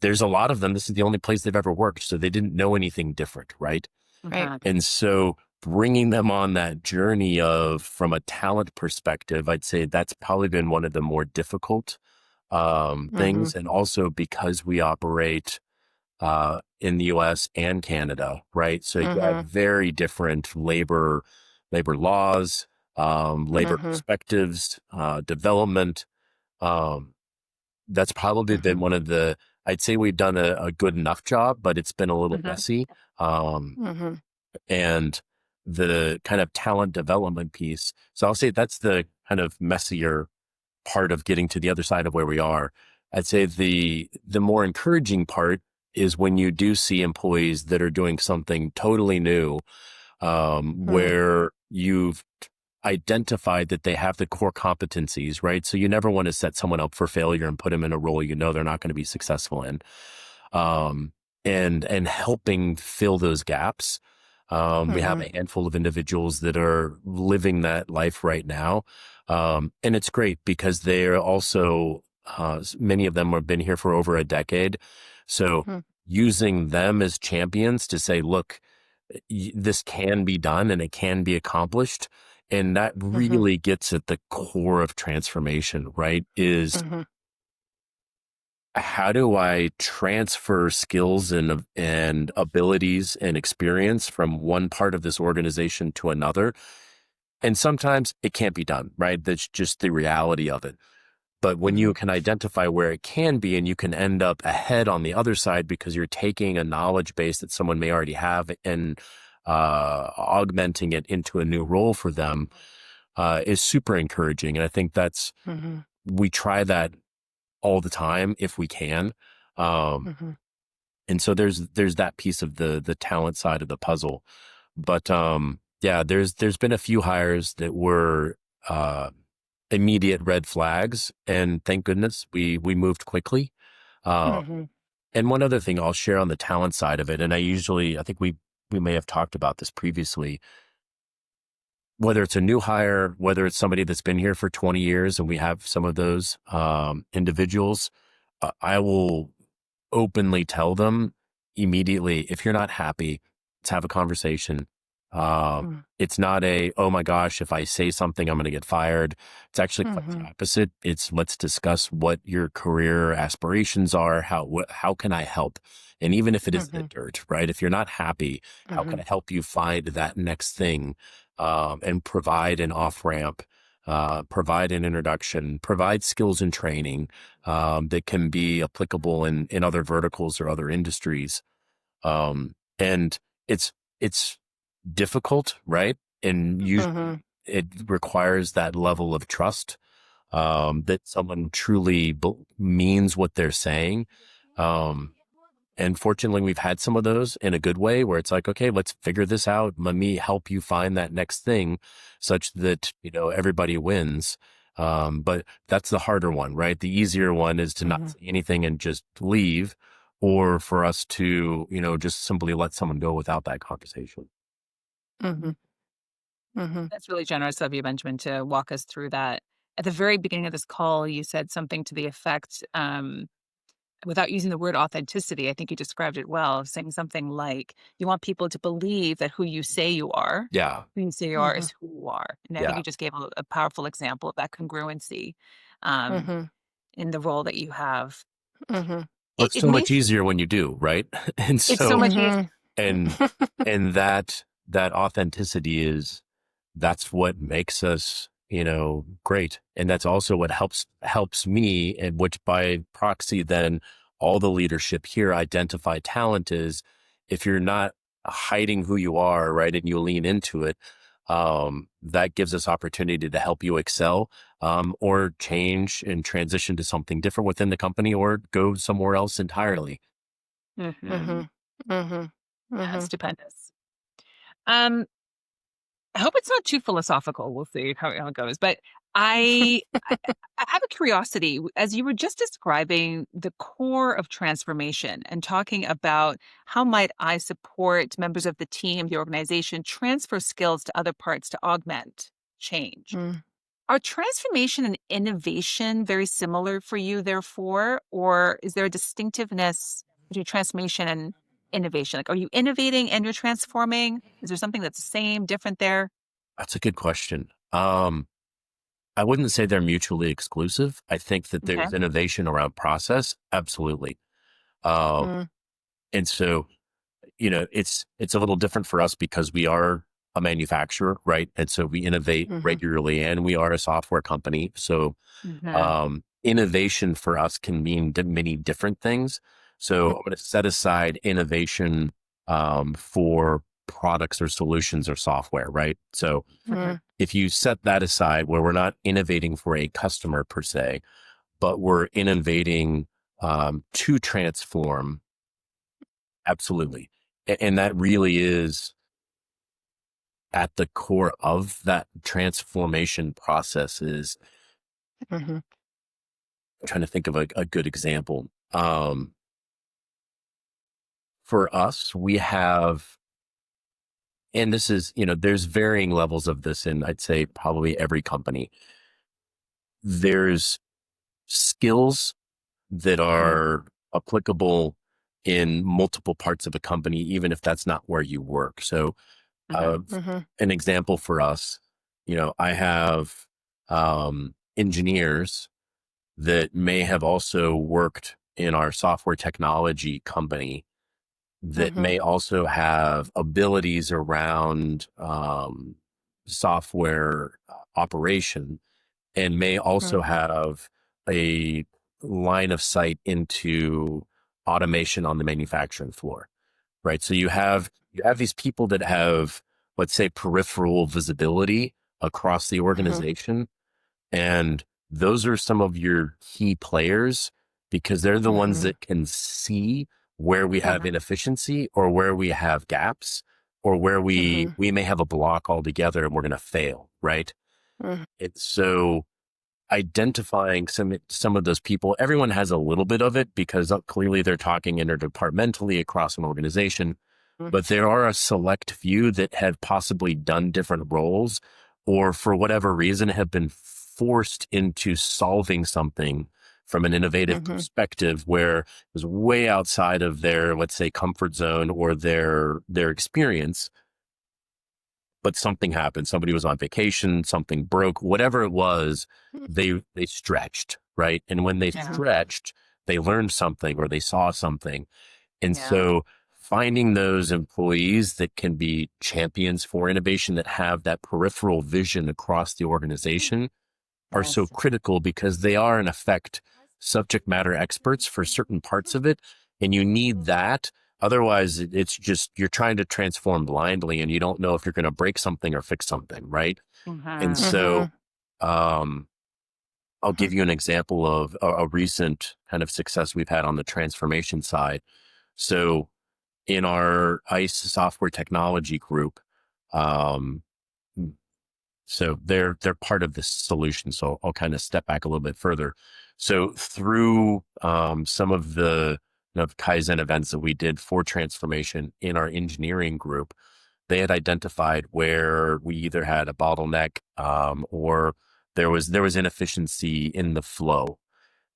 there's a lot of them, this is the only place they've ever worked. So they didn't know anything different, right? Right. And so bringing them on that journey from a talent perspective, I'd say that's probably been one of the more difficult things. And also because we operate in the US and Canada, right? So you have very different labor laws, labor perspectives, development. That's probably been one of I'd say we've done a good enough job, but it's been a little messy. And the kind of talent development piece. So I'll say that's the kind of messier part of getting to the other side of where we are. I'd say the more encouraging part is when you do see employees that are doing something totally new, where you've identified that they have the core competencies, right? So you never want to set someone up for failure and put them in a role they're not going to be successful in. And helping fill those gaps. We have a handful of individuals that are living that life right now. And it's great because they're also, many of them have been here for over a decade. So using them as champions to say, look, this can be done and it can be accomplished. And that really gets at the core of transformation, right? Is how do I transfer skills and abilities and experience from one part of this organization to another? And sometimes it can't be done, right? That's just the reality of it. But when you can identify where it can be and you can end up ahead on the other side because you're taking a knowledge base that someone may already have and augmenting it into a new role for them is super encouraging. And I think we try that all the time if we can. And so there's that piece of the talent side of the puzzle. But yeah, there's been a few hires that were immediate red flags, and thank goodness we moved quickly. And one other thing I'll share on the talent side of it, and I think we may have talked about this previously, whether it's a new hire, whether it's somebody that's been here for 20 years, and we have some of those individuals, I will openly tell them immediately, if you're not happy, let's have a conversation. It's not oh my gosh, if I say something, I'm going to get fired. It's actually quite the opposite. It's let's discuss what your career aspirations are. How can I help? And even if it is the dirt, right? If you're not happy, how can I help you find that next thing? And provide an off ramp, provide an introduction, provide skills and training that can be applicable in other verticals or other industries. And it's difficult, right? And usually it requires that level of trust that someone truly means what they're saying. And fortunately, we've had some of those in a good way where it's like, okay, let's figure this out. Let me help you find that next thing such that, everybody wins. But that's the harder one, right? The easier one is to not say anything and just leave, or for us to, just simply let someone go without that conversation. Mm-hmm. Mm-hmm. That's really generous of you, Benjamin, to walk us through that. At the very beginning of this call, you said something to the effect, without using the word authenticity, I think you described it well, saying something like, you want people to believe that who you say you are, Yeah. who you say you are is who you are. And I think Yeah. you just gave a powerful example of that congruency um, Mm-hmm. in the role that you have. Mm-hmm. Well, It, it's it so may, much easier when you do, right? And it's so so, much easier. and, and that authenticity that's what makes us, great. And that's also what helps me, and which by proxy, then all the leadership here identify talent is if you're not hiding who you are, right, and you lean into it, that gives us opportunity to help you excel, or change and transition to something different within the company or go somewhere else entirely. Mm-hmm. Mm-hmm. Yeah, Mm-hmm. stupendous. Um, I hope it's not too philosophical. We'll see how it goes. But I, I I have a curiosity. As you were just describing the core of transformation and talking about how might I support members of the team, the organization, transfer skills to other parts to augment change. Mm. Are transformation and innovation very similar for you, therefore, or is there a distinctiveness between transformation and innovation? Like, are you innovating and you're transforming? Is there something that's the same, different there? That's a good question. I wouldn't say they're mutually exclusive. I think that Okay. there's innovation around process. Absolutely. Um, Mm. and so, it's a little different for us because we are a manufacturer, right? And so we innovate Mm-hmm. regularly, and we are a software company. So, Hmm. innovation for us can mean many different things. So I'm going to set aside innovation, for products or solutions or software, right? So Mm. if you set that aside where we're not innovating for a customer per se, but we're innovating, to transform, absolutely. And that really is at the core of that transformation process is, Mm-hmm. I'm trying to think of a good example. For us, we have, and this is, there's varying levels of this in, I'd say, probably every company. There's skills that are applicable in multiple parts of a company, even if that's not where you work. So, Mm-hmm. an example for us, I have, engineers that may have also worked in our software technology company that Mm-hmm. may also have abilities around, software operation, and may also have a line of sight into automation on the manufacturing floor, right? So you have these people that have, let's say, peripheral visibility across the Mm-hmm. organization, and those are some of your key players because they're the ones Mm-hmm. that can see where we have Uh-huh. inefficiency or where we have gaps or where we Mm-hmm. we may have a block altogether and we're going to fail, right? It's so identifying some of those people. Everyone has a little bit of it because clearly they're talking interdepartmentally across an organization, but there are a select few that have possibly done different roles or for whatever reason have been forced into solving something from an innovative Mm-hmm. perspective where it was way outside of their, let's say, comfort zone or their experience. But something happened. Somebody was on vacation, something broke, whatever it was, they stretched, right? And when they Yeah. stretched, they learned something or they saw something. And Yeah. so finding those employees that can be champions for innovation that have that peripheral vision across the organization are so Yes. critical because they are in effect subject matter experts for certain parts of it. And you need that. Otherwise, it's just you're trying to transform blindly and you don't know if you're going to break something or fix something, right? And Mm-hmm. so, um, I'll give you an example of a recent kind of success we've had on the transformation side. So in our ICE software technology group, um, so they're part of this solution. So I'll kind of step back a little bit further. So through some of the Kaizen events that we did for transformation in our engineering group, they had identified where we either had a bottleneck or there was inefficiency in the flow.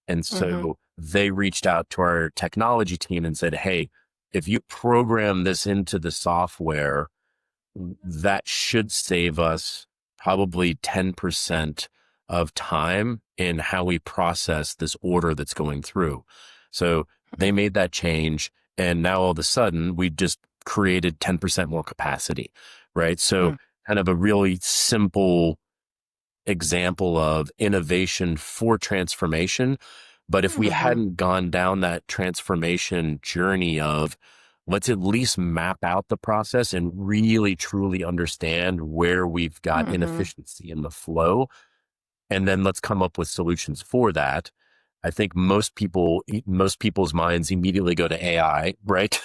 And so they reached out to our technology team and said, hey, if you program this into the software, that should save us probably 10% of time in how we process this order that's going through. So they made that change. And now all of a sudden we just created 10% more capacity, right? So kind of a really simple example of innovation for transformation. But if we hadn't gone down that transformation journey of let's at least map out the process and really truly understand where we've got inefficiency in the flow, and then let's come up with solutions for that. I think most people's minds immediately go to AI, right?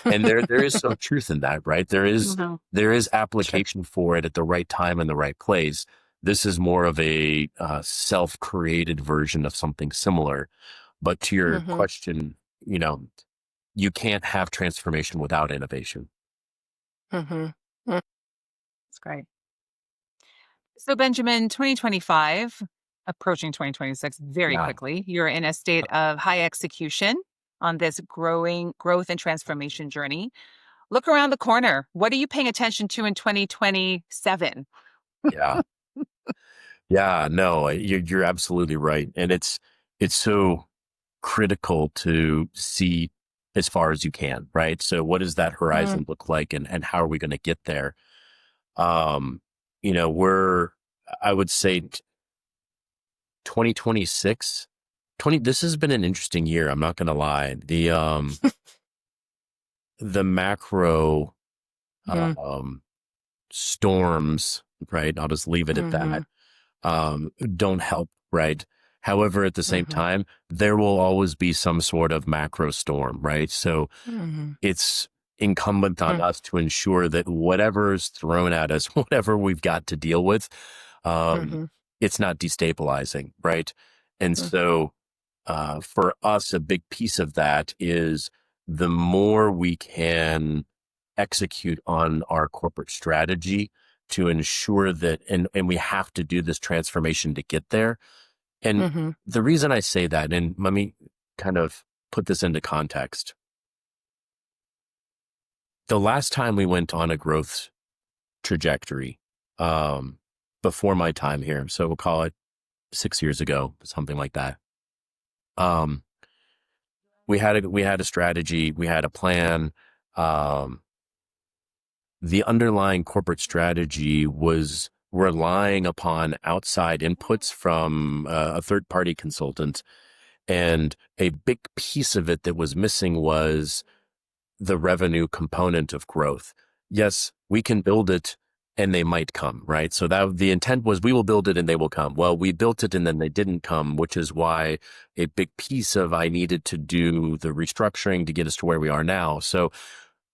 And there is some truth in that, right? There is application for it at the right time and the right place. This is more of a self-created version of something similar. But to your question, you can't have transformation without innovation. That's great. So Benjamin, 2025, approaching 2026 very quickly, you're in a state of high execution on this growing growth and transformation journey. Look around the corner. What are you paying attention to in 2027? Yeah. Yeah, no, you're absolutely right. And it's so critical to see as far as you can, right? So what does that horizon look like and how are we going to get there? I would say 2026, this has been an interesting year. I'm not going to lie. The macro, storms, right? I'll just leave it at that. Don't help, right? However, at the same time, there will always be some sort of macro storm, right? So it's incumbent on us to ensure that whatever's thrown at us, whatever we've got to deal with, it's not destabilizing, right? And so for us, a big piece of that is the more we can execute on our corporate strategy to ensure that, and we have to do this transformation to get there. And the reason I say that, and let me kind of put this into context. The last time we went on a growth trajectory, before my time here, so we'll call it 6 years ago, something like that. We had a strategy, we had a plan. The underlying corporate strategy was relying upon outside inputs from a third-party consultant. And a big piece of it that was missing was the revenue component of growth. Yes, we can build it and they might come, right? So that the intent was we will build it and they will come. Well, we built it and then they didn't come, which is why a big piece of I needed to do the restructuring to get us to where we are now. So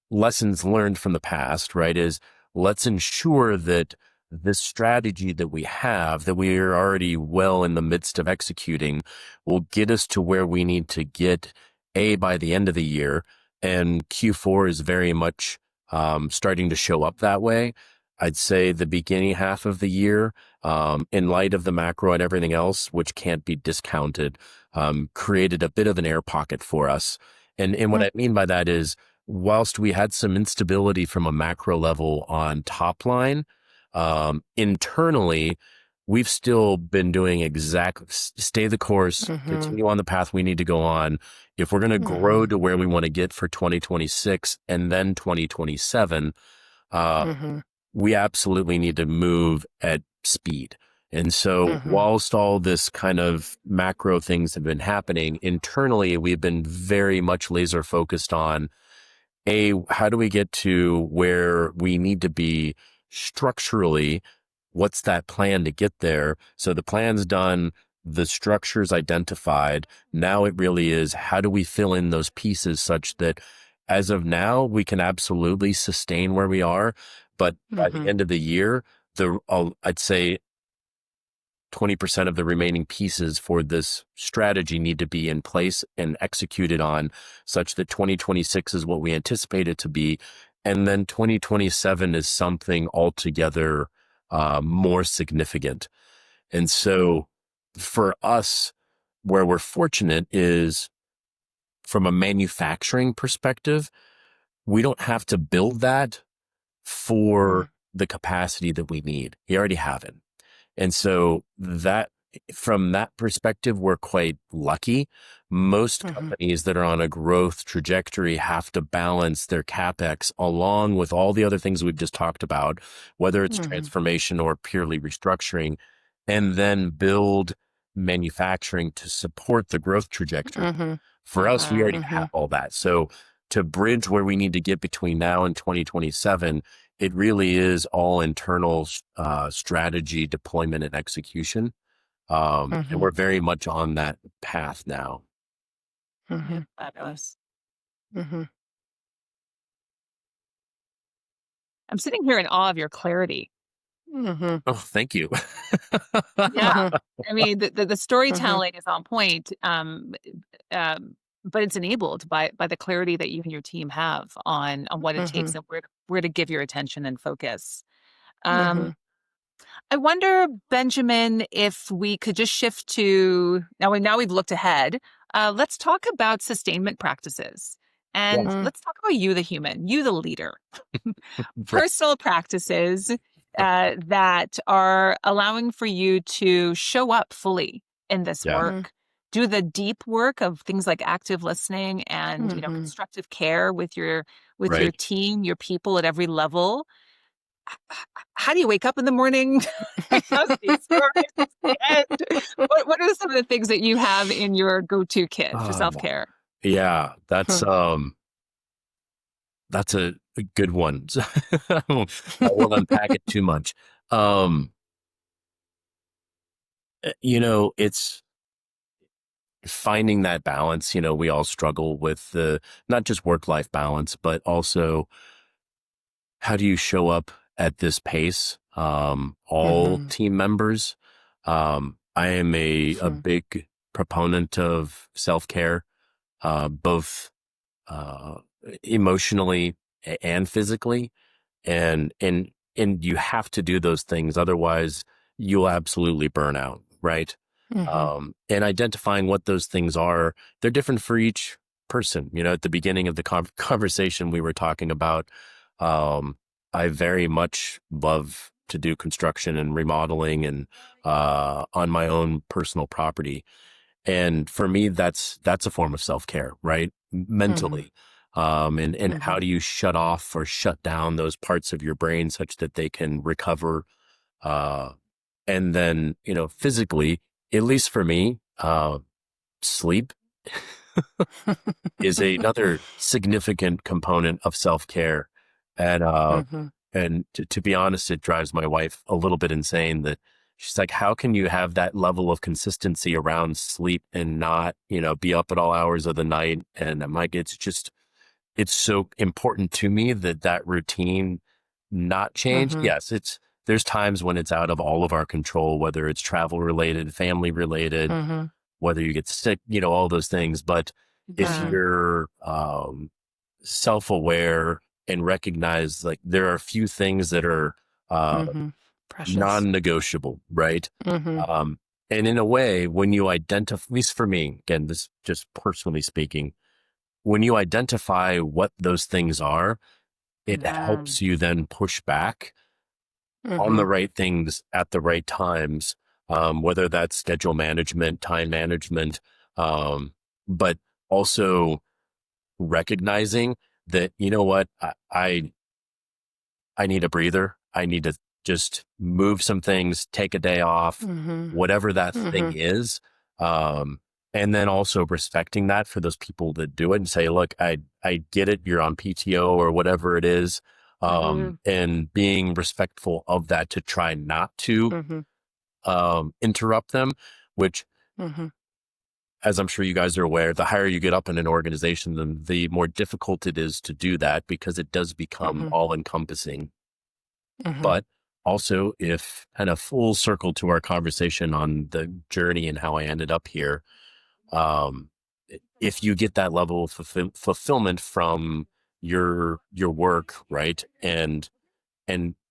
lessons learned from the past, right, is let's ensure that this strategy that we have, that we are already well in the midst of executing, will get us to where we need to get by the end of the year. And Q4 is very much starting to show up that way. I'd say the beginning half of the year, in light of the macro and everything else, which can't be discounted, created a bit of an air pocket for us. And what I mean by that is, whilst we had some instability from a macro level on top line, internally, we've still been doing stay the course, continue on the path we need to go on. If we're going to grow to where we want to get for 2026 and then 2027, we absolutely need to move at speed. And so whilst all this kind of macro things have been happening, internally, we've been very much laser focused on how do we get to where we need to be structurally? What's that plan to get there? So the plan's done. the structure's identified. Now it really is, how do we fill in those pieces such that as of now, we can absolutely sustain where we are. But by the end of the year, I'd say 20% of the remaining pieces for this strategy need to be in place and executed on, such that 2026 is what we anticipate it to be. And then 2027 is something altogether more significant. And so for us, where we're fortunate is from a manufacturing perspective, we don't have to build that for the capacity that we need. We already have it. And so that, from that perspective, we're quite lucky. Most companies that are on a growth trajectory have to balance their CapEx along with all the other things we've just talked about, whether it's transformation or purely restructuring, and then build manufacturing to support the growth trajectory. For us, we already have all that. So to bridge where we need to get between now and 2027, it really is all internal strategy, deployment, and execution. And we're very much on that path now. Fabulous. I'm sitting here in awe of your clarity. Oh, thank you. Yeah. I mean, the storytelling is on point, but it's enabled by the clarity that you and your team have on what it takes and where to give your attention and focus. I wonder, Benjamin, if we could just shift to now we've looked ahead. Let's talk about sustainment practices. And let's talk about you, the human, you, the leader. Personal practices that are allowing for you to show up fully in this work, do the deep work of things like active listening and constructive care with your team, your people at every level. How do you wake up in the morning? What are some of the things that you have in your go-to kit for self-care? Yeah, that's a good one. I won't unpack it too much. It's finding that balance. We all struggle with not just work-life balance, but also how do you show up at this pace? All team members. I am a big proponent of self-care, both emotionally and physically, and you have to do those things, otherwise you'll absolutely burn out, right? And identifying what those things are, they're different for each person. At the beginning of the conversation, we were talking about I very much love to do construction and remodeling and on my own personal property. And for me, that's a form of self-care, right? Mentally. And how do you shut off or shut down those parts of your brain such that they can recover? And then, physically, at least for me, sleep is another significant component of self-care. And to be honest, it drives my wife a little bit insane that she's like, how can you have that level of consistency around sleep and not, be up at all hours of the night? And I'm like, it's so important to me that routine not change. Yes, there's times when it's out of all of our control, whether it's travel related, family related, whether you get sick, all those things. But if you're self-aware and recognize, like, there are a few things that are non-negotiable, right? And in a way, when you identify, at least for me, again, this just personally speaking, when you identify what those things are, it helps you then push back on the right things at the right times, whether that's schedule management, time management, but also recognizing that, what, I need a breather. I need to just move some things, take a day off, whatever that thing is. And then also respecting that for those people that do it and say, look, I get it. You're on PTO or whatever it is. And being respectful of that to try not to interrupt them, which Mm-hmm. As I'm sure you guys are aware, the higher you get up in an organization, the more difficult it is to do that because it does become Mm-hmm. all encompassing. Mm-hmm. But also, if kind of full circle to our conversation on the journey and how I ended up here, um, if you get that level of fulfillment from your work, right, and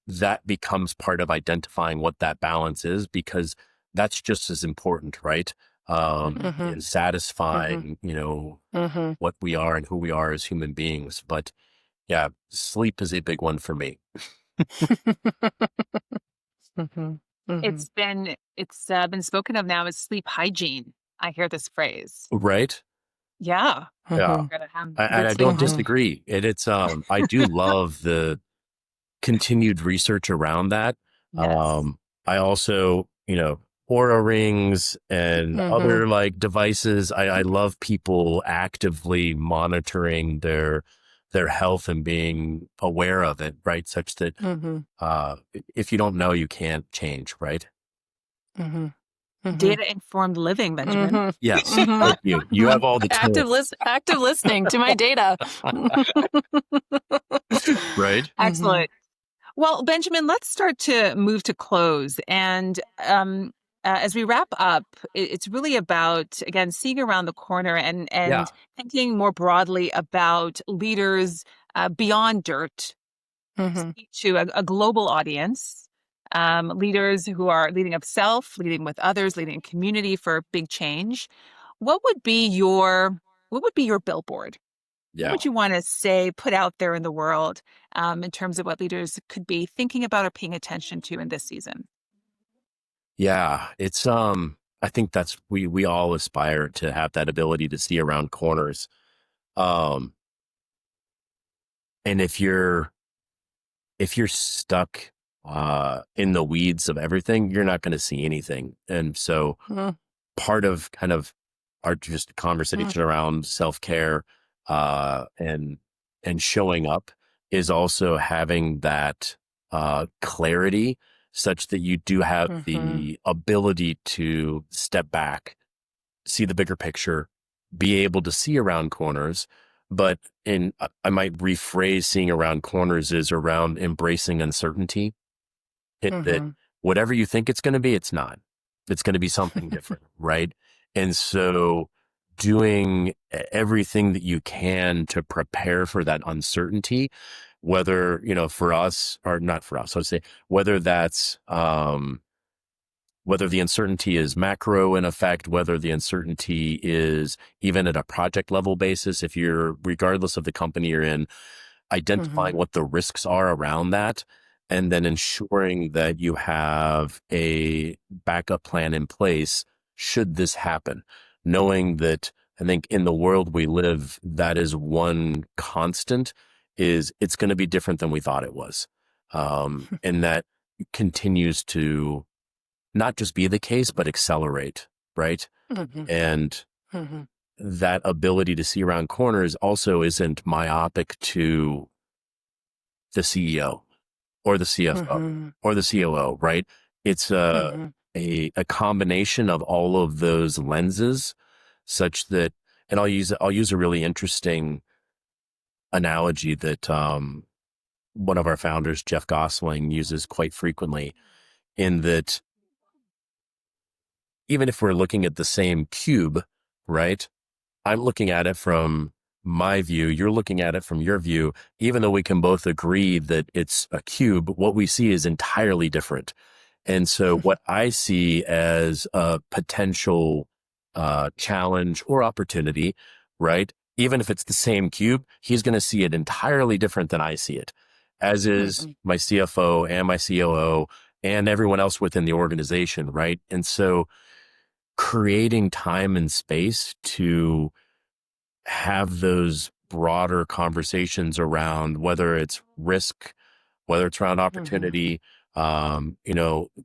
that becomes part of identifying what that balance is, because that's just as important, right? Mm-hmm. In satisfying, Mm-hmm. what we are and who we are as human beings. But yeah, sleep is a big one for me. Mm-hmm. Mm-hmm. It's been spoken of now as sleep hygiene. I hear this phrase. Right? Yeah. Yeah. Gotta have And good I sleep don't hygiene. disagree. It's, I do love the continued research around that. Yes. I also, Aura rings and Mm-hmm. other like devices. I love people actively monitoring their health and being aware of it, right? Such that Mm-hmm. if you don't know, you can't change, right? Mm-hmm. Mm-hmm. Data informed living, Benjamin. Mm-hmm. Yes. Mm-hmm. Thank you. You have all the tools, Active listening to my data. right? Mm-hmm. Excellent. Well, Benjamin, let's start to move to close. And as we wrap up, it's really about, again, seeing around the corner Yeah. and thinking more broadly about leaders beyond DIRTT, Mm-hmm. speak to a global audience, leaders who are leading of self, leading with others, leading in community for big change. What would be your billboard? What Yeah. would you want to say, put out there in the world in terms of what leaders could be thinking about or paying attention to in this season? Yeah. It's, I think that's, we all aspire to have that ability to see around corners. Um, and if you're stuck, in the weeds of everything, you're not going to see anything. And so part of kind of our just conversation around self-care, and showing up is also having that, clarity such that you do have Mm-hmm. the ability to step back, see the bigger picture, be able to see around corners. But I might rephrase seeing around corners is around embracing uncertainty. That Mm-hmm. whatever you think it's going to be, it's not. It's going to be something different, right? And so doing everything that you can to prepare for that uncertainty, whether, for us or not for us, let's say, whether that's, whether the uncertainty is macro in effect, whether the uncertainty is even at a project level basis, if you're, regardless of the company you're in, Mm-hmm. identifying what the risks are around that, and then ensuring that you have a backup plan in place should this happen. Knowing that, I think in the world we live, that is one constant, is it's going to be different than we thought it was. And that continues to not just be the case, but accelerate, right? Mm-hmm. And Mm-hmm. that ability to see around corners also isn't myopic to the CEO or the CFO Mm-hmm. or the COO, right? It's Mm-hmm. a combination of all of those lenses, such that, and I'll use a really interesting analogy that, one of our founders, Jeff Gosling, uses quite frequently, in that even if we're looking at the same cube, right? I'm looking at it from my view. You're looking at it from your view. Even though we can both agree that it's a cube, what we see is entirely different. And so what I see as a potential, challenge or opportunity, right? Even if it's the same cube, he's going to see it entirely different than I see it, as is Mm-hmm. my CFO and my COO and everyone else within the organization, right? And so creating time and space to have those broader conversations around whether it's risk, whether it's around Mm-hmm. opportunity.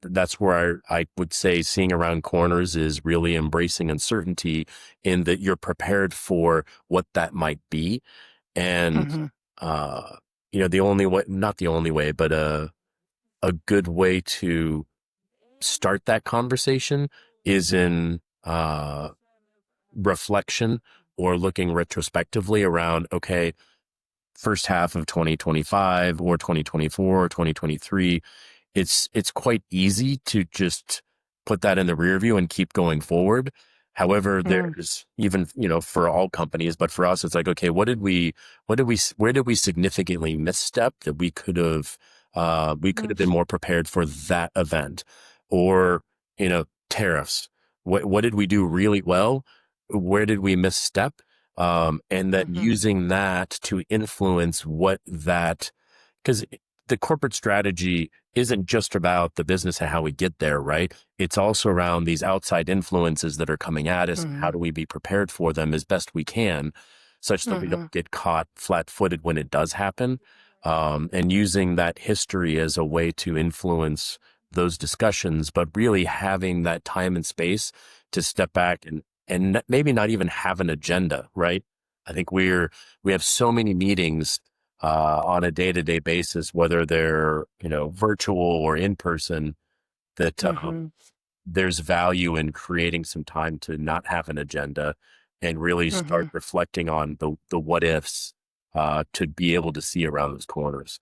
That's where I would say seeing around corners is really embracing uncertainty, in that you're prepared for what that might be. And, Mm-hmm. uh, the only way, not the only way, but a good way to start that conversation is in reflection or looking retrospectively around, okay, first half of 2025 or 2024 or 2023, it's quite easy to just put that in the rear view and keep going forward. However, there's even, for all companies, but for us, it's like, okay, where did we significantly misstep that we could have been more prepared for that event? Or, tariffs. What did we do really well? Where did we misstep? And then using that to influence because the corporate strategy isn't just about the business and how we get there, right? It's also around these outside influences that are coming at us. How do we be prepared for them as best we can, such that we don't get caught flat-footed when it does happen? And using that history as a way to influence those discussions, but really having that time and space to step back and maybe not even have an agenda, right? I think we have so many meetings on a day-to-day basis, whether they're, virtual or in person, that there's value in creating some time to not have an agenda and really start reflecting on the what ifs to be able to see around those corners.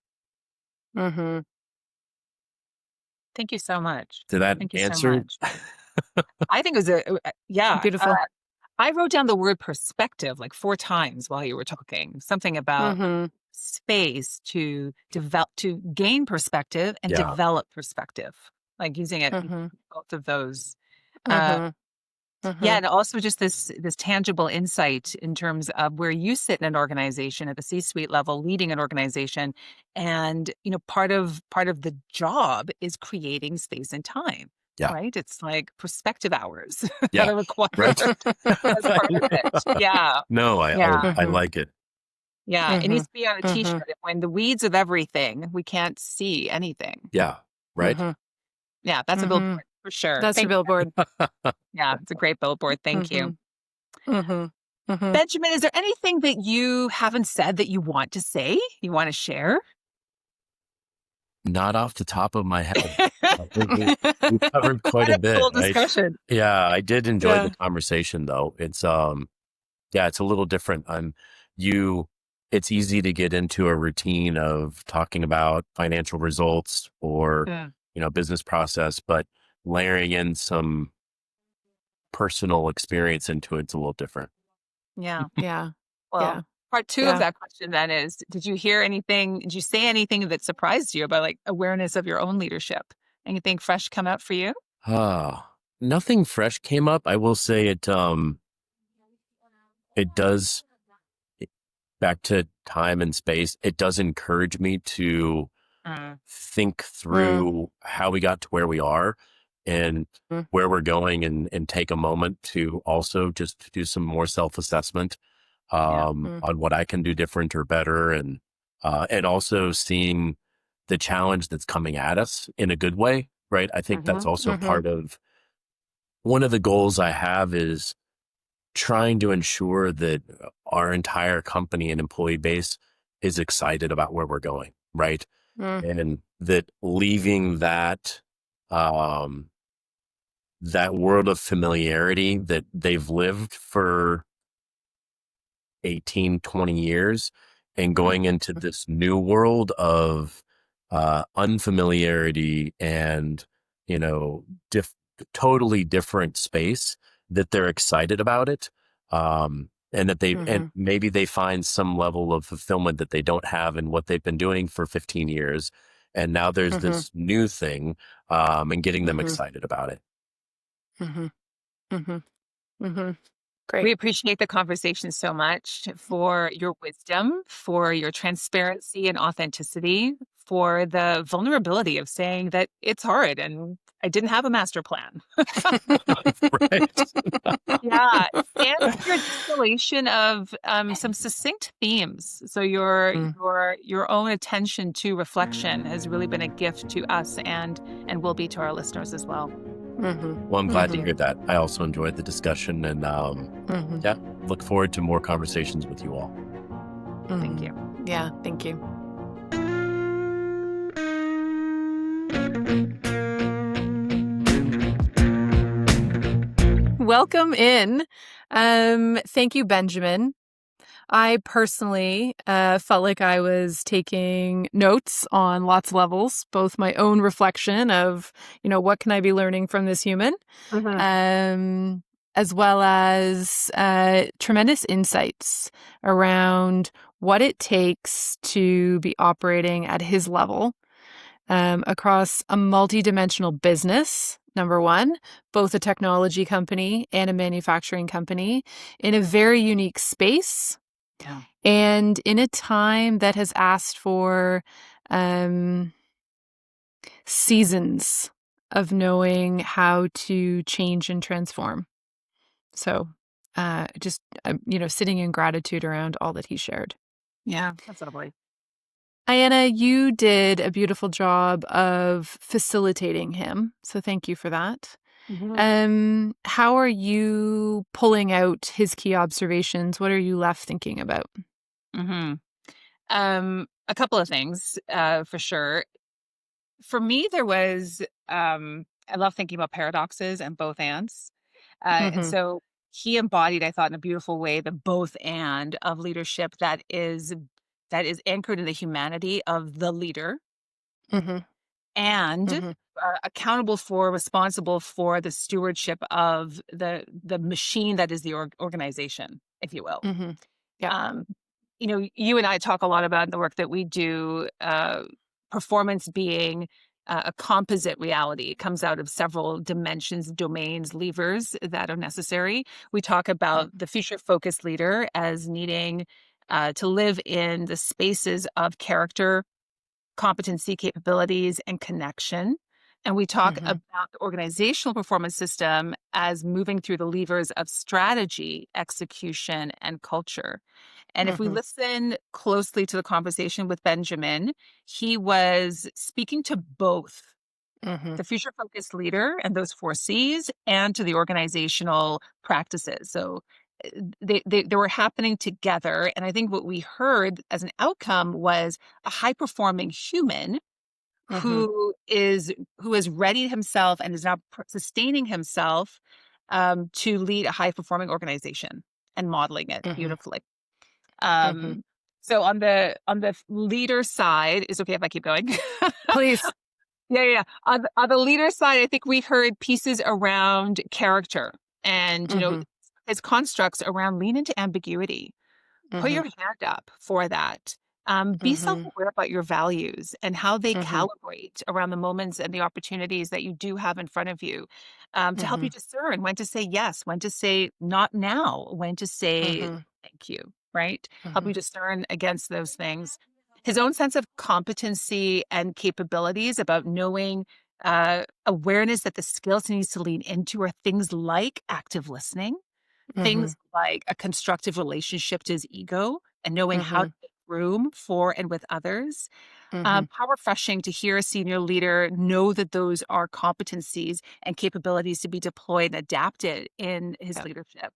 Thank you so much. Did that Thank you answer? so much. I think it was yeah. Beautiful. I wrote down the word perspective like 4 times while you were talking. Something about space to gain perspective and develop perspective, like using it in both of those. Yeah, and also just this tangible insight in terms of where you sit in an organization at the C-suite level, leading an organization, and part of the job is creating space and time. Yeah. Right? It's like perspective hours Yeah. that are required Right. as part of it. Yeah. No, I like it. Yeah. It needs to be on a t-shirt. When the weeds of everything, we can't see anything. Yeah. Right. Yeah, that's a billboard for sure. That's your billboard. Yeah, it's a great billboard. Thank you. Benjamin, is there anything that you haven't said that you want to say? You want to share? Not off the top of my head. We covered quite a bit. Cool discussion. I did enjoy the conversation, though. It's it's a little different. It's easy to get into a routine of talking about financial results or business process, but layering in some personal experience into it's a little different. Yeah. Well, part 2 of that question then is, did you say anything that surprised you about like awareness of your own leadership? Anything fresh come up for you? Nothing fresh came up. I will say it does, back to time and space, it does encourage me to think through how we got to where we are and where we're going, and take a moment to also just do some more self-assessment on what I can do different or better, and also seeing the challenge that's coming at us in a good way, right? I think that's also part of one of the goals I have, is trying to ensure that our entire company and employee base is excited about where we're going, right? And that leaving that world of familiarity that they've lived for 18, 20 years and going into this new world of unfamiliarity and, totally different space, that they're excited about it. And that and maybe they find some level of fulfillment that they don't have in what they've been doing for 15 years. And now there's this new thing, and getting them excited about it. Great. We appreciate the conversation so much, for your wisdom, for your transparency and authenticity, for the vulnerability of saying that it's hard and I didn't have a master plan. Right. Yeah, and your distillation of some succinct themes. So your own attention to reflection has really been a gift to us and will be to our listeners as well. Well, I'm glad to hear that. I also enjoyed the discussion, and look forward to more conversations with you all. Thank you. Yeah, thank you. welcome in. Thank you, Benjamin. I personally felt like I was taking notes on lots of levels, both my own reflection of, what can I be learning from this human, as well as tremendous insights around what it takes to be operating at his level across a multidimensional business, number one, both a technology company and a manufacturing company in a very unique space. Yeah. And in a time that has asked for seasons of knowing how to change and transform. So just, sitting in gratitude around all that he shared. Yeah, that's lovely. Ayanna, you did a beautiful job of facilitating him. So thank you for that. How are you pulling out his key observations? What are you left thinking about? A couple of things, for sure. For me, there was, I love thinking about paradoxes and both ands. And so he embodied, I thought, in a beautiful way, the both and of leadership that is anchored in the humanity of the leader and accountable for, responsible for the stewardship of the machine that is the organization, if you will. Yeah. You and I talk a lot about the work that we do, performance being a composite reality. It comes out of several dimensions, domains, levers that are necessary. We talk about the future-focused leader as needing to live in the spaces of character, competency, capabilities, and connection. And we talk about the organizational performance system as moving through the levers of strategy, execution, and culture. And if we listen closely to the conversation with Benjamin, he was speaking to both the future focused leader and those four C's and to the organizational practices. So they were happening together. And I think what we heard as an outcome was a high performing human who has readied himself and is now sustaining himself to lead a high performing organization and modeling it beautifully. So on the leader side, is it okay if I keep going? Please. Yeah. On the leader side, I think we heard pieces around character and, his constructs around lean into ambiguity. Put your hand up for that. Be self-aware about your values and how they calibrate around the moments and the opportunities that you do have in front of you, to help you discern when to say yes, when to say not now, when to say thank you, right? Help you discern against those things. His own sense of competency and capabilities about knowing awareness that the skills he needs to lean into are things like active listening, things like a constructive relationship to his ego and knowing how to make room for and with others. How refreshing to hear a senior leader know that those are competencies and capabilities to be deployed and adapted in his leadership.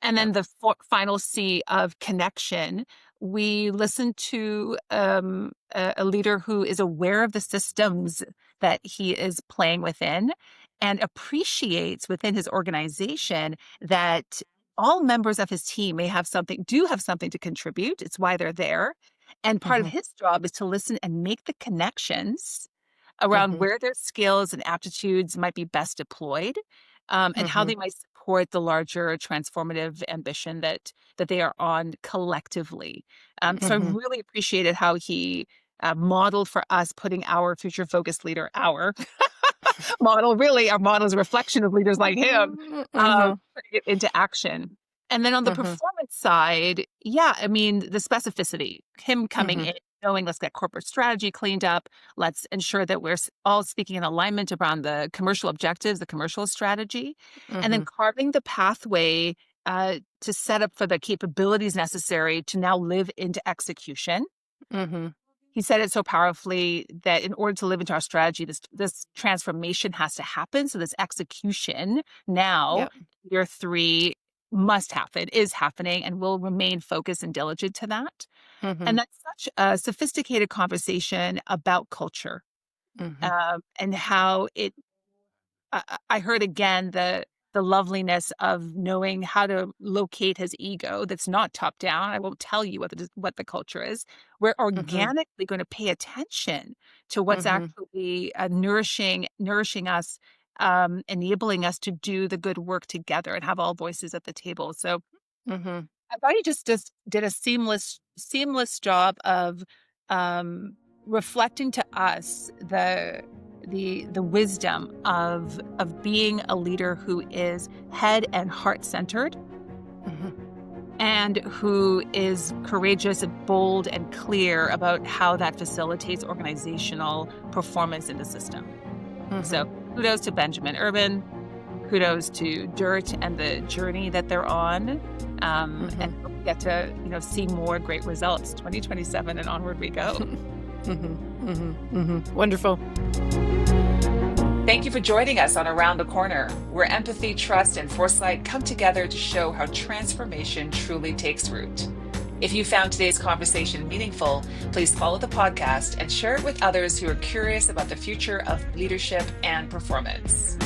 And then the final C of connection, we listen to a leader who is aware of the systems that he is playing within and appreciates within his organization that all members of his team do have something to contribute. It's why they're there. And part of his job is to listen and make the connections around where their skills and aptitudes might be best deployed, and how they might support the larger transformative ambition that they are on collectively. So I really appreciated how he modeled for us putting our future focused leader, our model, really our model is a reflection of leaders like him, putting it into action. And then on the performance side, the specificity, him coming in, knowing let's get corporate strategy cleaned up. Let's ensure that we're all speaking in alignment around the commercial objectives, the commercial strategy, and then carving the pathway to set up for the capabilities necessary to now live into execution. He said it so powerfully that in order to live into our strategy, this transformation has to happen. So this execution now, year 3, must happen, is happening, and will remain focused and diligent to that. And that's such a sophisticated conversation about culture, and how it. I heard again the loveliness of knowing how to locate his ego. That's not top down. I won't tell you what the culture is. We're organically going to pay attention to what's actually nourishing us, enabling us to do the good work together and have all voices at the table. So I thought you just did a seamless job of reflecting to us the wisdom of being a leader who is head and heart centered, and who is courageous and bold and clear about how that facilitates organizational performance in the system. So kudos to Benjamin Urban, kudos to DIRTT and the journey that they're on, and we'll get to see more great results. 2027 and onward we go. Wonderful. Thank you for joining us on Around the Corner, where empathy, trust, and foresight come together to show how transformation truly takes root. If you found today's conversation meaningful, please follow the podcast and share it with others who are curious about the future of leadership and performance.